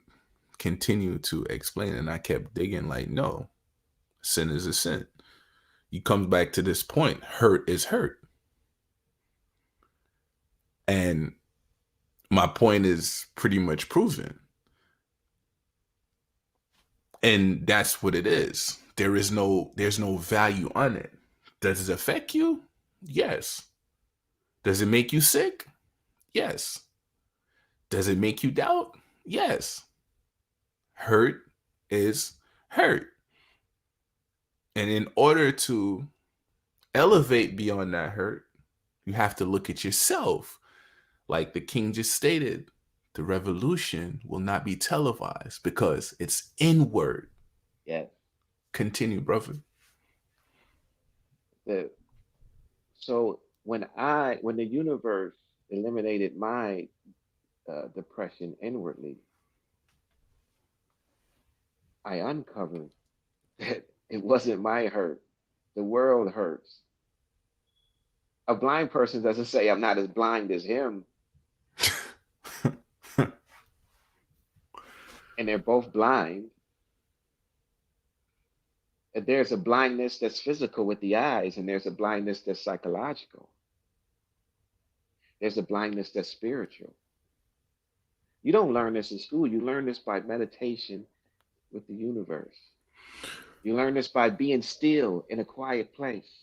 continued to explain it, and I kept digging like, no, sin is a sin. You come back to this point, hurt is hurt, and my point is pretty much proven, and that's what it is. There's no value on it. Does it affect you? Yes. Does it make you sick? Yes. Does it make you doubt? Yes. Hurt is hurt. And in order to elevate beyond that hurt, you have to look at yourself. Like the king just stated, the revolution will not be televised because it's inward. Yes. Continue, brother. The, so when the universe eliminated my depression inwardly, I uncovered that it wasn't my hurt. The world hurts. A blind person doesn't say I'm not as blind as him, and they're both blind. There's a blindness that's physical with the eyes, and there's a blindness that's psychological. There's a blindness that's spiritual. You don't learn this in school. You learn this by meditation with the universe. You learn this by being still in a quiet place.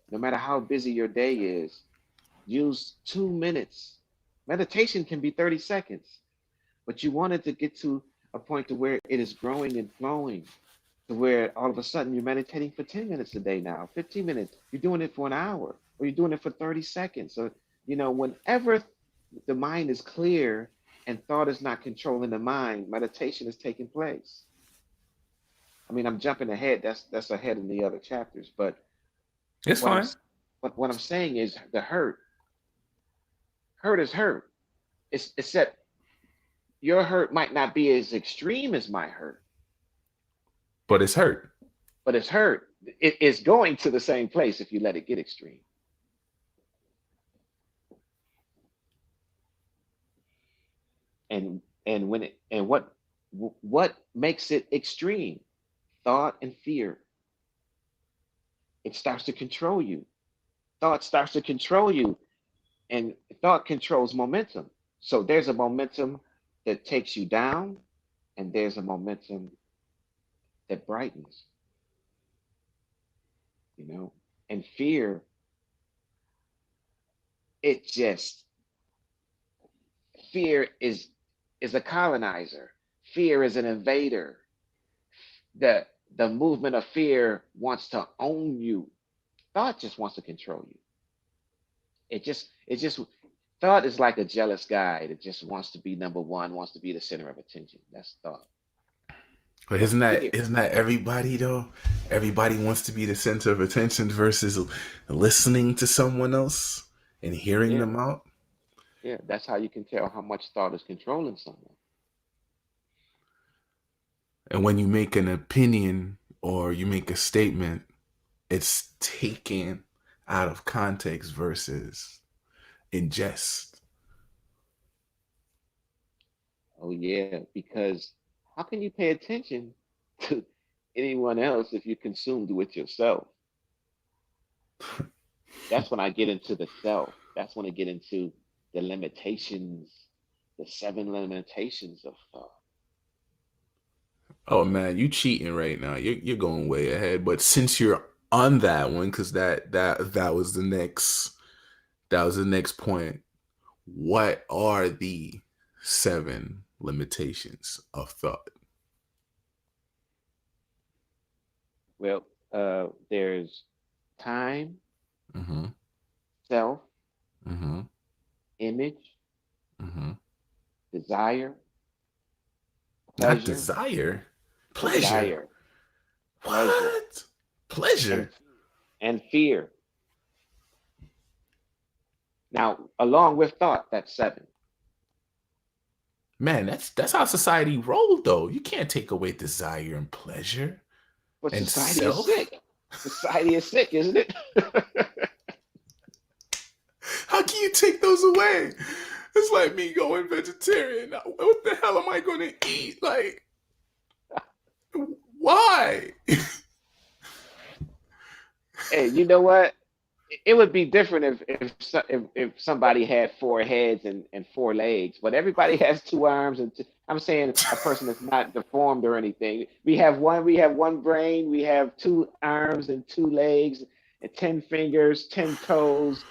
No matter how busy your day is, use 2 minutes. Meditation can be 30 seconds, but you want it to get to a point to where it is growing and flowing, to where all of a sudden you're meditating for 10 minutes a day now, 15 minutes, you're doing it for an hour, or you're doing it for 30 seconds. So, whenever the mind is clear and thought is not controlling the mind, meditation is taking place. I mean, I'm jumping ahead. That's ahead in the other chapters, but It's what I'm fine. what I'm saying is the hurt is hurt. It's that your hurt might not be as extreme as my hurt, But it's hurt. but it's hurt. It is going to the same place if you let it get extreme. And when it and what makes it extreme? Thought and fear. It starts to control you. Thought starts to control you, and thought controls momentum. So there's a momentum that takes you down, and there's a momentum that brightens. You know, and it just fear is a colonizer. Fear is an invader. The movement of fear wants to own you. Thought just wants to control you. It just thought is like a jealous guy that just wants to be number one, wants to be the center of attention. That's thought. But of fear. isn't that everybody though? Everybody wants to be the center of attention versus listening to someone else and hearing Yeah, them out. yeah. That's how you can tell how much thought is controlling someone. And when you make an opinion or you make a statement, it's taken out of context versus ingest. Oh yeah, because how can you pay attention to anyone else if you're consumed with yourself? That's when I get into the self. That's when I get into the limitations, the seven limitations of thought. Oh man, you cheating right now. You're going way ahead. But since you're on that one, because that was the next point. What are the seven limitations of thought? Well, there's time, Mm-hmm. self, Mm-hmm. image, Mm-hmm. desire, Not pleasure, desire, pleasure. desire, pleasure, What? and Pleasure. fear. Now, along with thought, that's seven. Man, that's how society rolled though. You can't take away desire and pleasure But and society is self. sick. Society is sick, isn't it? How can you take those away? It's like me going vegetarian. What the hell am I going to eat? Like, why? Hey, you know what? It would be different if somebody had four heads and four legs, but everybody has two arms and two, I'm saying a person that's not deformed or anything. We have one brain, we have two arms and two legs and 10 fingers, 10 toes.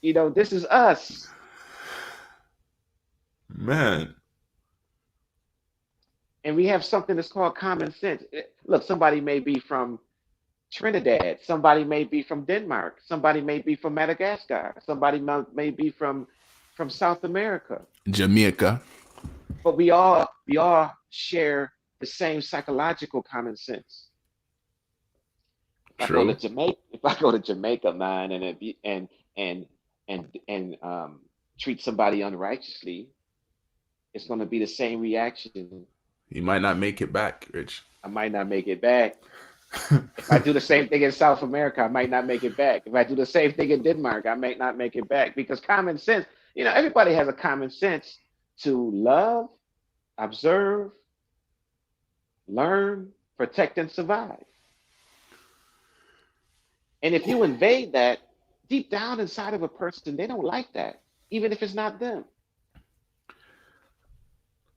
This is us. Man, And we have something that's called common sense. Look, somebody may be from Trinidad, somebody may be from Denmark, somebody may be from Madagascar, somebody may be from South America, Jamaica. but we all share the same psychological common sense. True. If I go to Jamaica, man, and and treat somebody unrighteously, it's going to be the same reaction. You might not make it back, Rich. I might not make it back. If I do the same thing in South America, I might not make it back. If I do the same thing in Denmark, I might not make it back because common sense, everybody has a common sense to love, observe, learn, protect, and survive. And if you invade that deep down inside of a person, they don't like that, even if it's not them.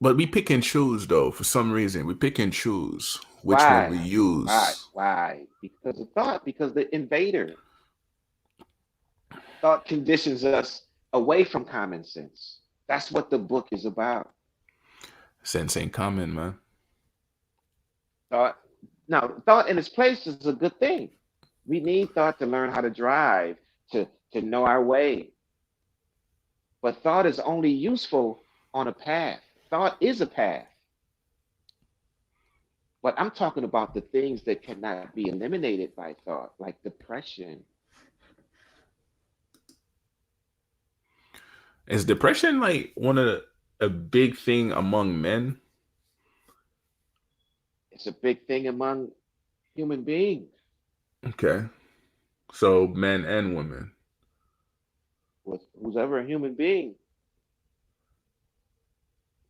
But we pick and choose though. For some reason, we pick and choose which one we Why? Why? use. Why? Because of thought, because the invader thought conditions us away from common sense. That's what the book is about. Sense ain't common, man. Thought. Now, thought in its place is a good thing. We need thought to learn how to drive, to know our way. But thought is only useful on a path. Thought is a path. But I'm talking about the things that cannot be eliminated by thought, like depression. Is depression like one of a big thing among men? It's a big thing among human beings Okay. So men and women. with who's ever a human being.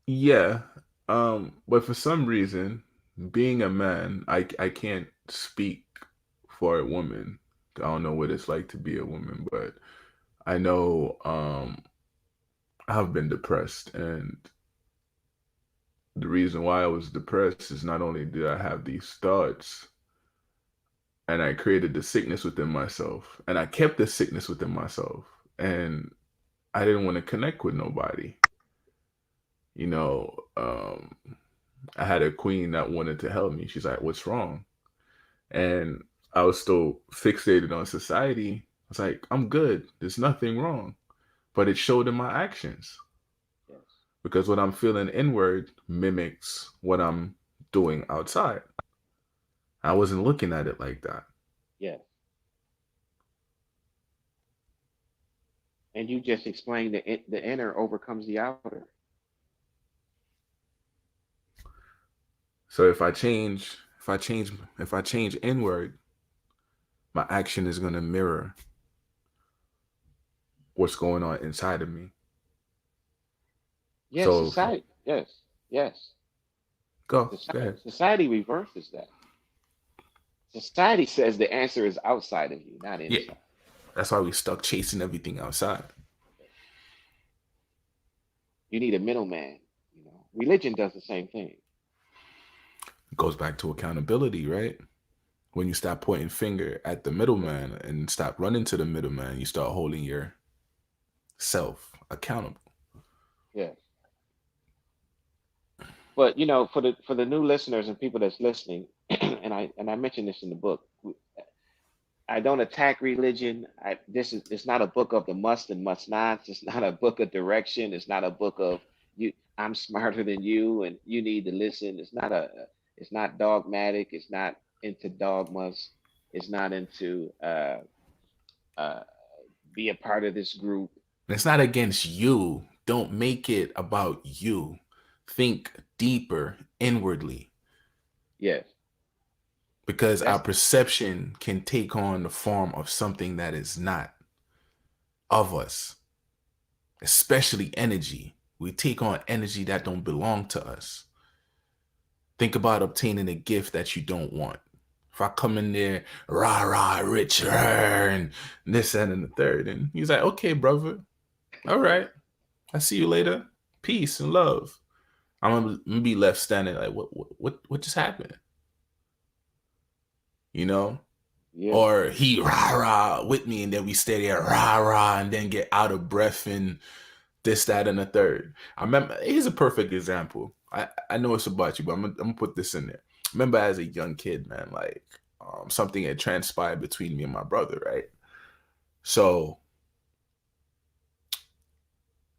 Yeah. But for some reason, being a man, I can't speak for a woman. I don't know what it's like to be a woman, but I know I've been depressed, and the reason why I was depressed is not only did I have these thoughts, and I created the sickness within myself, and I kept the sickness within myself, and I didn't want to connect with nobody. You know, I had a queen that wanted to help me. She's like, "What's wrong?" And I was still fixated on society. I was like, "I'm good. There's nothing wrong," but it showed in my actions Yes. because what I'm feeling inward mimics what I'm doing outside. I wasn't looking at it like that. Yes. And you just explained the inner overcomes the outer. So if I change inward, my action is going to mirror what's going on inside of me. Yes, So society. Yes, yes. go Society, ahead. society reverses that. Society says the answer is outside of you, not Yeah, inside. that's why we stuck chasing everything outside. You need a middleman. Religion does the same thing. It goes back to accountability, right? When you stop pointing finger at the middleman and stop running to the middleman, you start holding yourself accountable. Yes. But for the new listeners and people that's listening, and I mentioned this in the book. I don't attack religion. It's not a book of the must and must nots. It's not a book of direction. It's not a book of you. I'm smarter than you, and you need to listen. It's not dogmatic. It's not into dogmas. It's not into uh, be a part of this group. It's not against you. Don't make it about you. Think deeper inwardly Yes, because our that's perception can take on the form of something that is not of us, especially energy. We take on energy that don't belong to us. Think about obtaining a gift that you don't want. If I come in there, rah, rah, rich, and this, that, and the third, and he's like, okay, brother, all right, I see you later. Peace and love. I'm gonna be left standing like, what just happened? You know? yeah, Or he rah rah with me, and then we stay there rah rah, and then get out of breath and this, that, and the third. I remember here's a perfect example. I know it's about you, but I'm gonna put this in there. I remember as a young kid, man, like something had transpired between me and my brother, right? So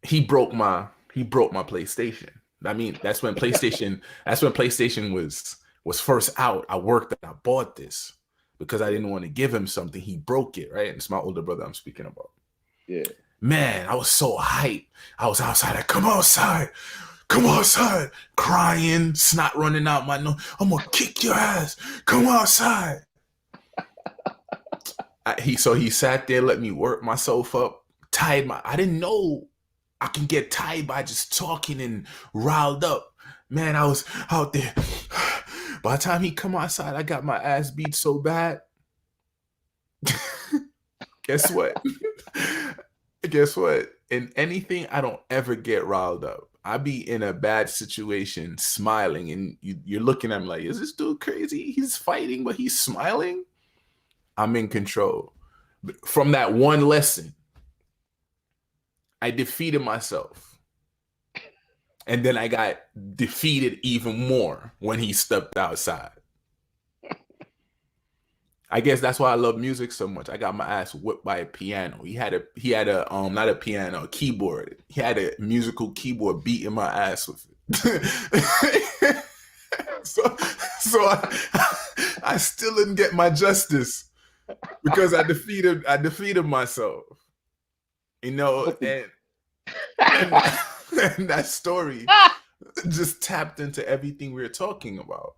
he broke my PlayStation. I mean, that's when PlayStation was first out. I worked and I bought this because I yeah, didn't want to give him something. He broke it, right? And it's my older brother I'm speaking about. yeah. Man, I was so hyped. I was outside. Come outside, crying, snot running out my nose. I'm gonna kick your ass. Come outside. He sat there, let me work myself up, tied my. I didn't know I can get tired by just talking and riled up. Man, I was out there. By the time he come outside, I got my ass beat so bad. Guess what? Guess what? In anything, I don't ever get riled up. I be in a bad situation, smiling, and you're looking at me like, is this dude crazy? He's fighting, but he's smiling. I'm in control. From that one lesson, I defeated myself. And then I got defeated even more when he stepped outside. I guess that's why I love music so much. I got my ass whipped by a piano. He had a not a piano, a keyboard. He had a musical keyboard beating my ass with it. so I still didn't get my justice because I defeated myself. You know, But the and, and that story just tapped into everything we were talking about.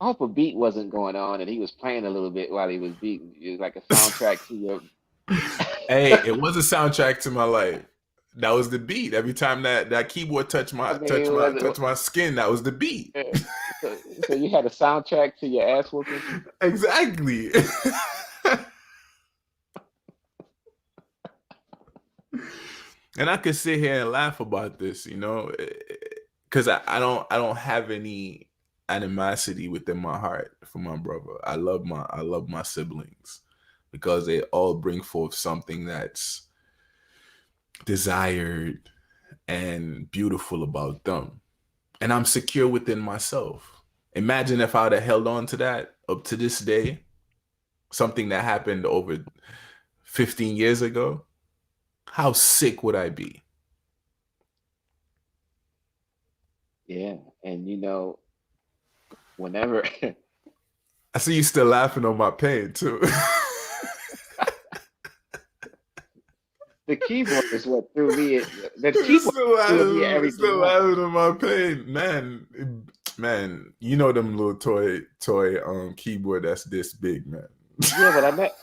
I hope a beat wasn't going on and he was playing a little bit while he was beating. It was like a soundtrack to your. Hey, it was a soundtrack to my life. That was the beat. Every time that keyboard touched I my mean, it wasn't. touched my skin, that was the beat. Yeah. So you had a soundtrack to your ass whooping. Exactly. And I could sit here and laugh about this, because I don't have any animosity within my heart for my brother. I love my siblings because they all bring forth something that's desired and beautiful about them. And I'm secure within myself. Imagine if I would have held on to that up to this day, something that happened over 15 years ago. How sick would I be? Yeah, and whenever I see you still laughing on my pain too. the keyboard is what threw me. The You keyboard still threw me laughing, everything still off. laughing on my pain, man. Man, you know them little toy keyboard that's this big, man. Yeah, but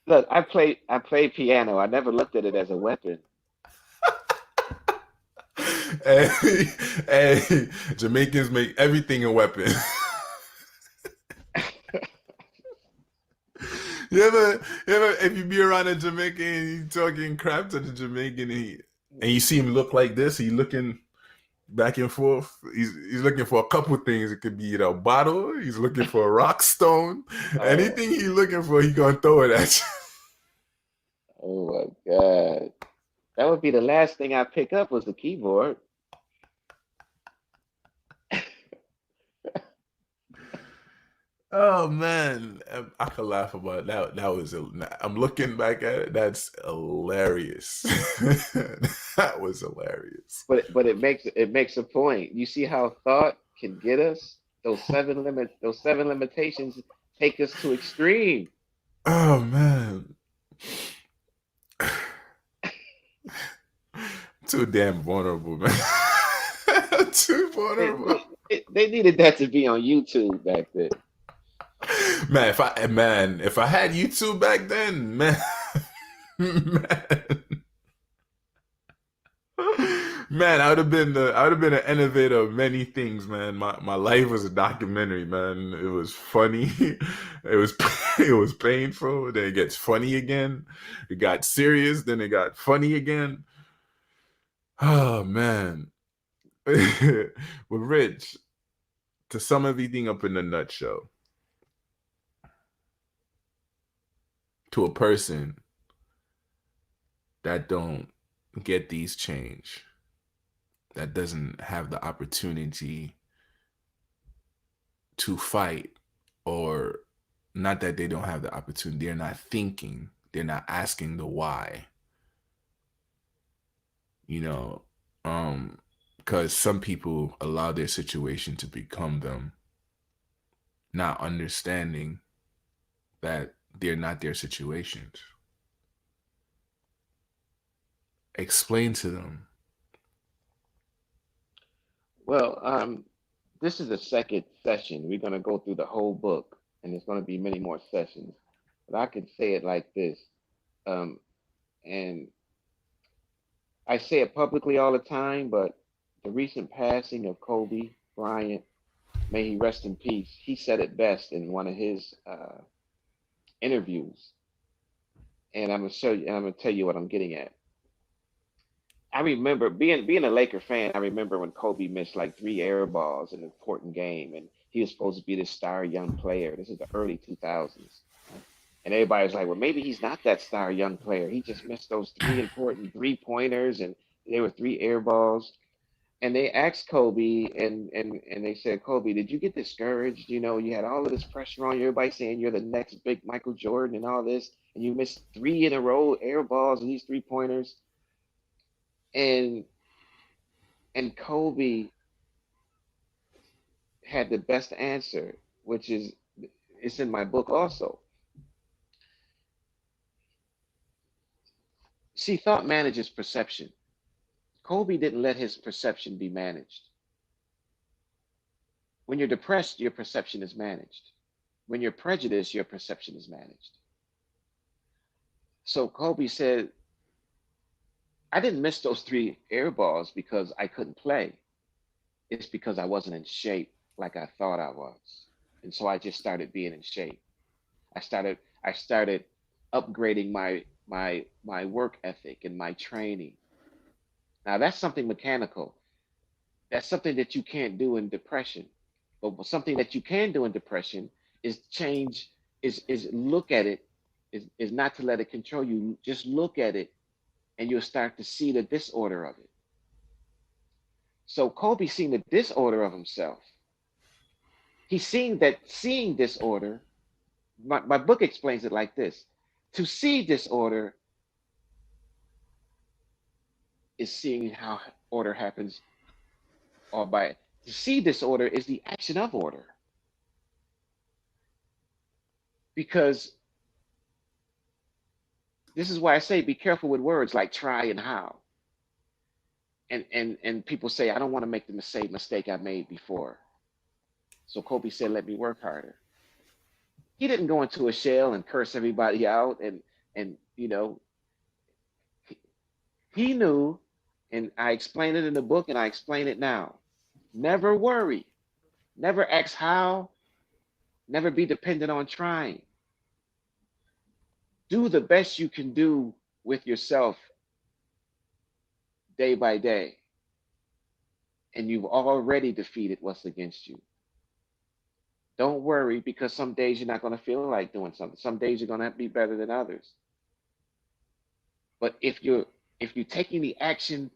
look. I play piano. I never looked at it as a weapon. Hey, hey, Jamaicans make everything a weapon. If you be around a Jamaican and you talking crap to the Jamaican and you see him look like this, he looking back and forth. He's looking for a couple things. It could be a bottle. He's looking for a rock stone. Oh, Anything he's looking for, he gonna throw it at oh my God. That would be the last thing I pick up was the keyboard. Oh man, I could laugh about that. That was. I'm looking back at it. That's hilarious. That was hilarious. But it makes a point. You see how thought can get us? Those seven limitations take us to extreme. Oh man, too damn vulnerable, man. Too They, vulnerable, they, they needed that to be on YouTube back then. man. If I had YouTube back then, man, man, man, I would have been an innovator of many things, man. My life was a documentary, man. It was funny, it was it was painful. Then it gets funny again. It got serious. Then it got funny again. Oh man, but Rich, to sum everything up in a nutshell, to a person that don't get these change, that doesn't have the opportunity to fight, or not that they don't have the opportunity, they're not thinking, they're not asking the why, you know, because some people allow their situation to become them, not understanding that they're not their situations. Explain to them. Well, this is the second session. We're going to go through the whole book, and there's going to be many more sessions. But I can say it like this, um, and I say it publicly all the time, but the recent passing of Kobe Bryant, may he rest in peace, he said it best in one of his interviews. And I'm gonna show you. I'm gonna tell you what I'm getting at. I remember being a Laker fan. I remember when Kobe missed like three air balls in an important game, and he was supposed to be this star young player. This is the early 2000s, and everybody was like, "Well, maybe he's not that star young player. He just missed those three important three pointers, and they were three air balls." And they asked Kobe, and they said, "Kobe, did you get discouraged? You know, you had all of this pressure on you. Everybody saying you're the next big Michael Jordan and all this, and you missed three in a row air balls and these three pointers." And Kobe had the best answer, which is it's in my book also. See, thought manages perception. Kobe didn't let his perception be managed. When you're depressed, your perception is managed. When you're prejudiced, your perception is managed. So Kobe said, I didn't miss those three air balls because I couldn't play. It's because I wasn't in shape like I thought I was. And so I just started being in shape. I started upgrading my work ethic and my training. Now that's something mechanical. That's something that you can't do in depression. But something that you can do in depression is change, is look at it, is not to let it control you. Just look at it and you'll start to see the disorder of it. So Kobe seen the disorder of himself. He's seen that seeing disorder, my book explains it like this. To see disorder is seeing how order happens, or by to see disorder is the action of order. because this is why I say be careful with words like try and how. And people say I don't want to make the same mistake I made before. So Kobe said, "Let me work harder." He didn't go into a shell and curse everybody out, and he knew, and I explained it in the book, and I explain it now. Never worry, never ask how, never be dependent on trying. Do the best you can do with yourself day by day, and you've already defeated what's against you. Don't worry because some days you're not going to feel like doing something. Some days you're going to be better than others. But if you're taking the action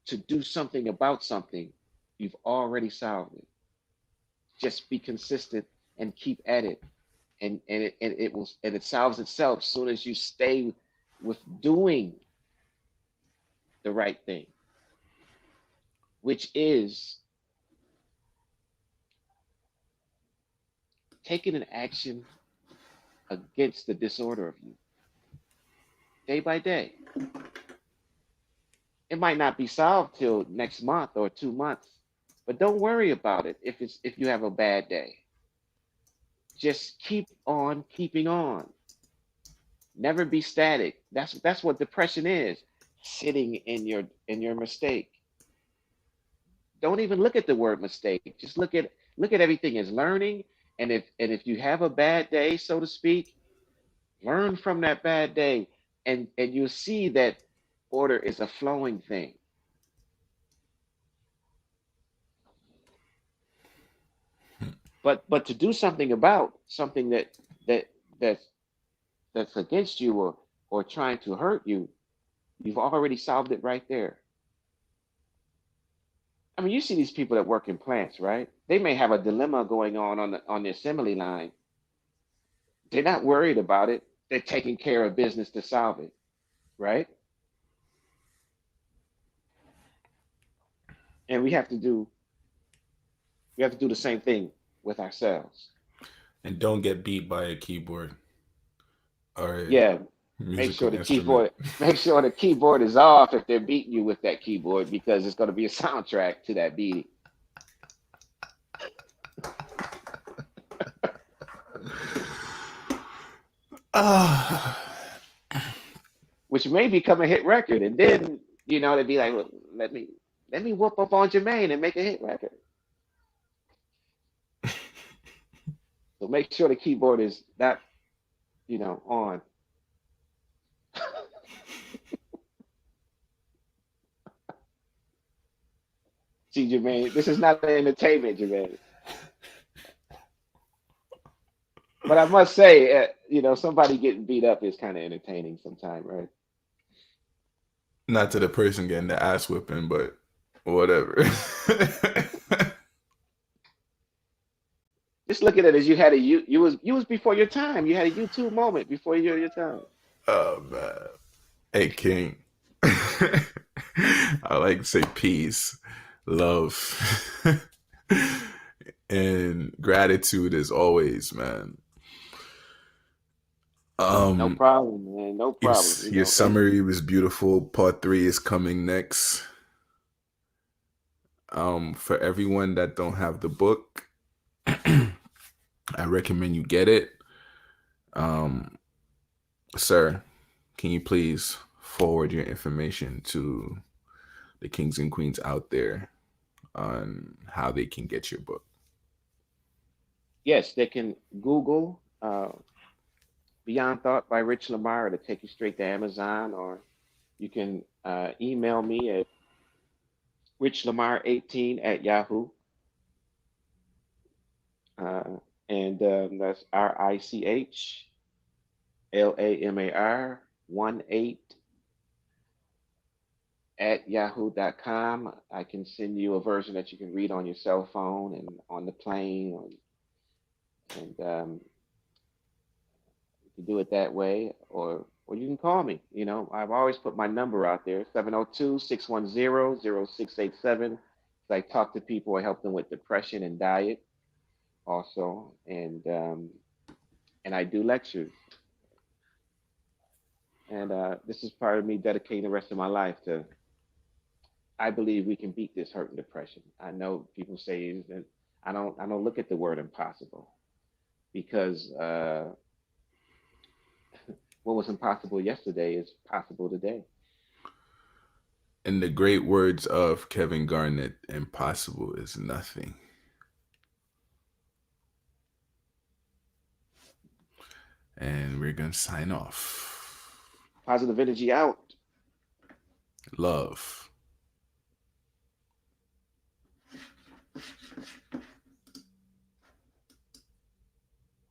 to do something about something, you've already solved it. Just be consistent and keep at it, and it solves itself as soon as you stay with doing the right thing, which is taking an action against the disorder of you day by day. It might not be solved till next month or 2 months, but don't worry about it if you have a bad day. Just keep on keeping on. Never be static. That's what depression is. Sitting in your mistake. Don't even look at the word mistake. Just look at everything as learning. And if you have a bad day, so to speak, learn from that bad day, and you'll see that order is a flowing thing. But to do something about something that that's that's against you, or trying to hurt you, you've already solved it right there. I mean, you see these people that work in plants, right? They may have a dilemma going on the assembly line. They're not worried about it. They're taking care of business to solve it, right? And we have to do the same thing with ourselves. And don't get beat by a keyboard or a Yeah, make musical sure the instrument. keyboard make sure the keyboard is off if they're beating you with that keyboard, because it's going to be a soundtrack to that beating, Ah, which may become a hit record. And then they'd be like, well, let me whoop up on Jermaine and make a hit record. So make sure the keyboard is not on. See, Jermaine, this is not entertainment, Jermaine. But I must say, somebody getting beat up is kind of entertaining sometimes, right? not to the person getting the ass whipping, but whatever. Just look at it as you had a you was before your time. You had a YouTube moment before your time. Oh man. Hey King. I like to say peace, love, and gratitude as always, man. No Um problem, man. No your, problem. your summary was beautiful. Part three is coming next. For everyone that don't have the book, I recommend you get it. Um, sir, can you please forward your information to the kings and queens out there on how they can get your book? Yes, they can Google Beyond Thought by Rich Lamar to take you straight to Amazon, or you can email me at richlamar18 at Yahoo. Uh, and that's RICHLAMAR 18 at yahoo.com. I can send you a version that you can read on your cell phone and on the plane, and you can do it that way, or you can call me. I've always put my number out there, 702-610-0687. I talk to people, I help them with depression and diet also. And and I do lectures. And this is part of me dedicating the rest of my life to. I believe we can beat this hurt and depression. I know people say that I don't look at the word impossible because what was impossible yesterday is possible today. In the great words of Kevin Garnett, impossible is nothing. And we're going to sign off. Positive energy out. Love.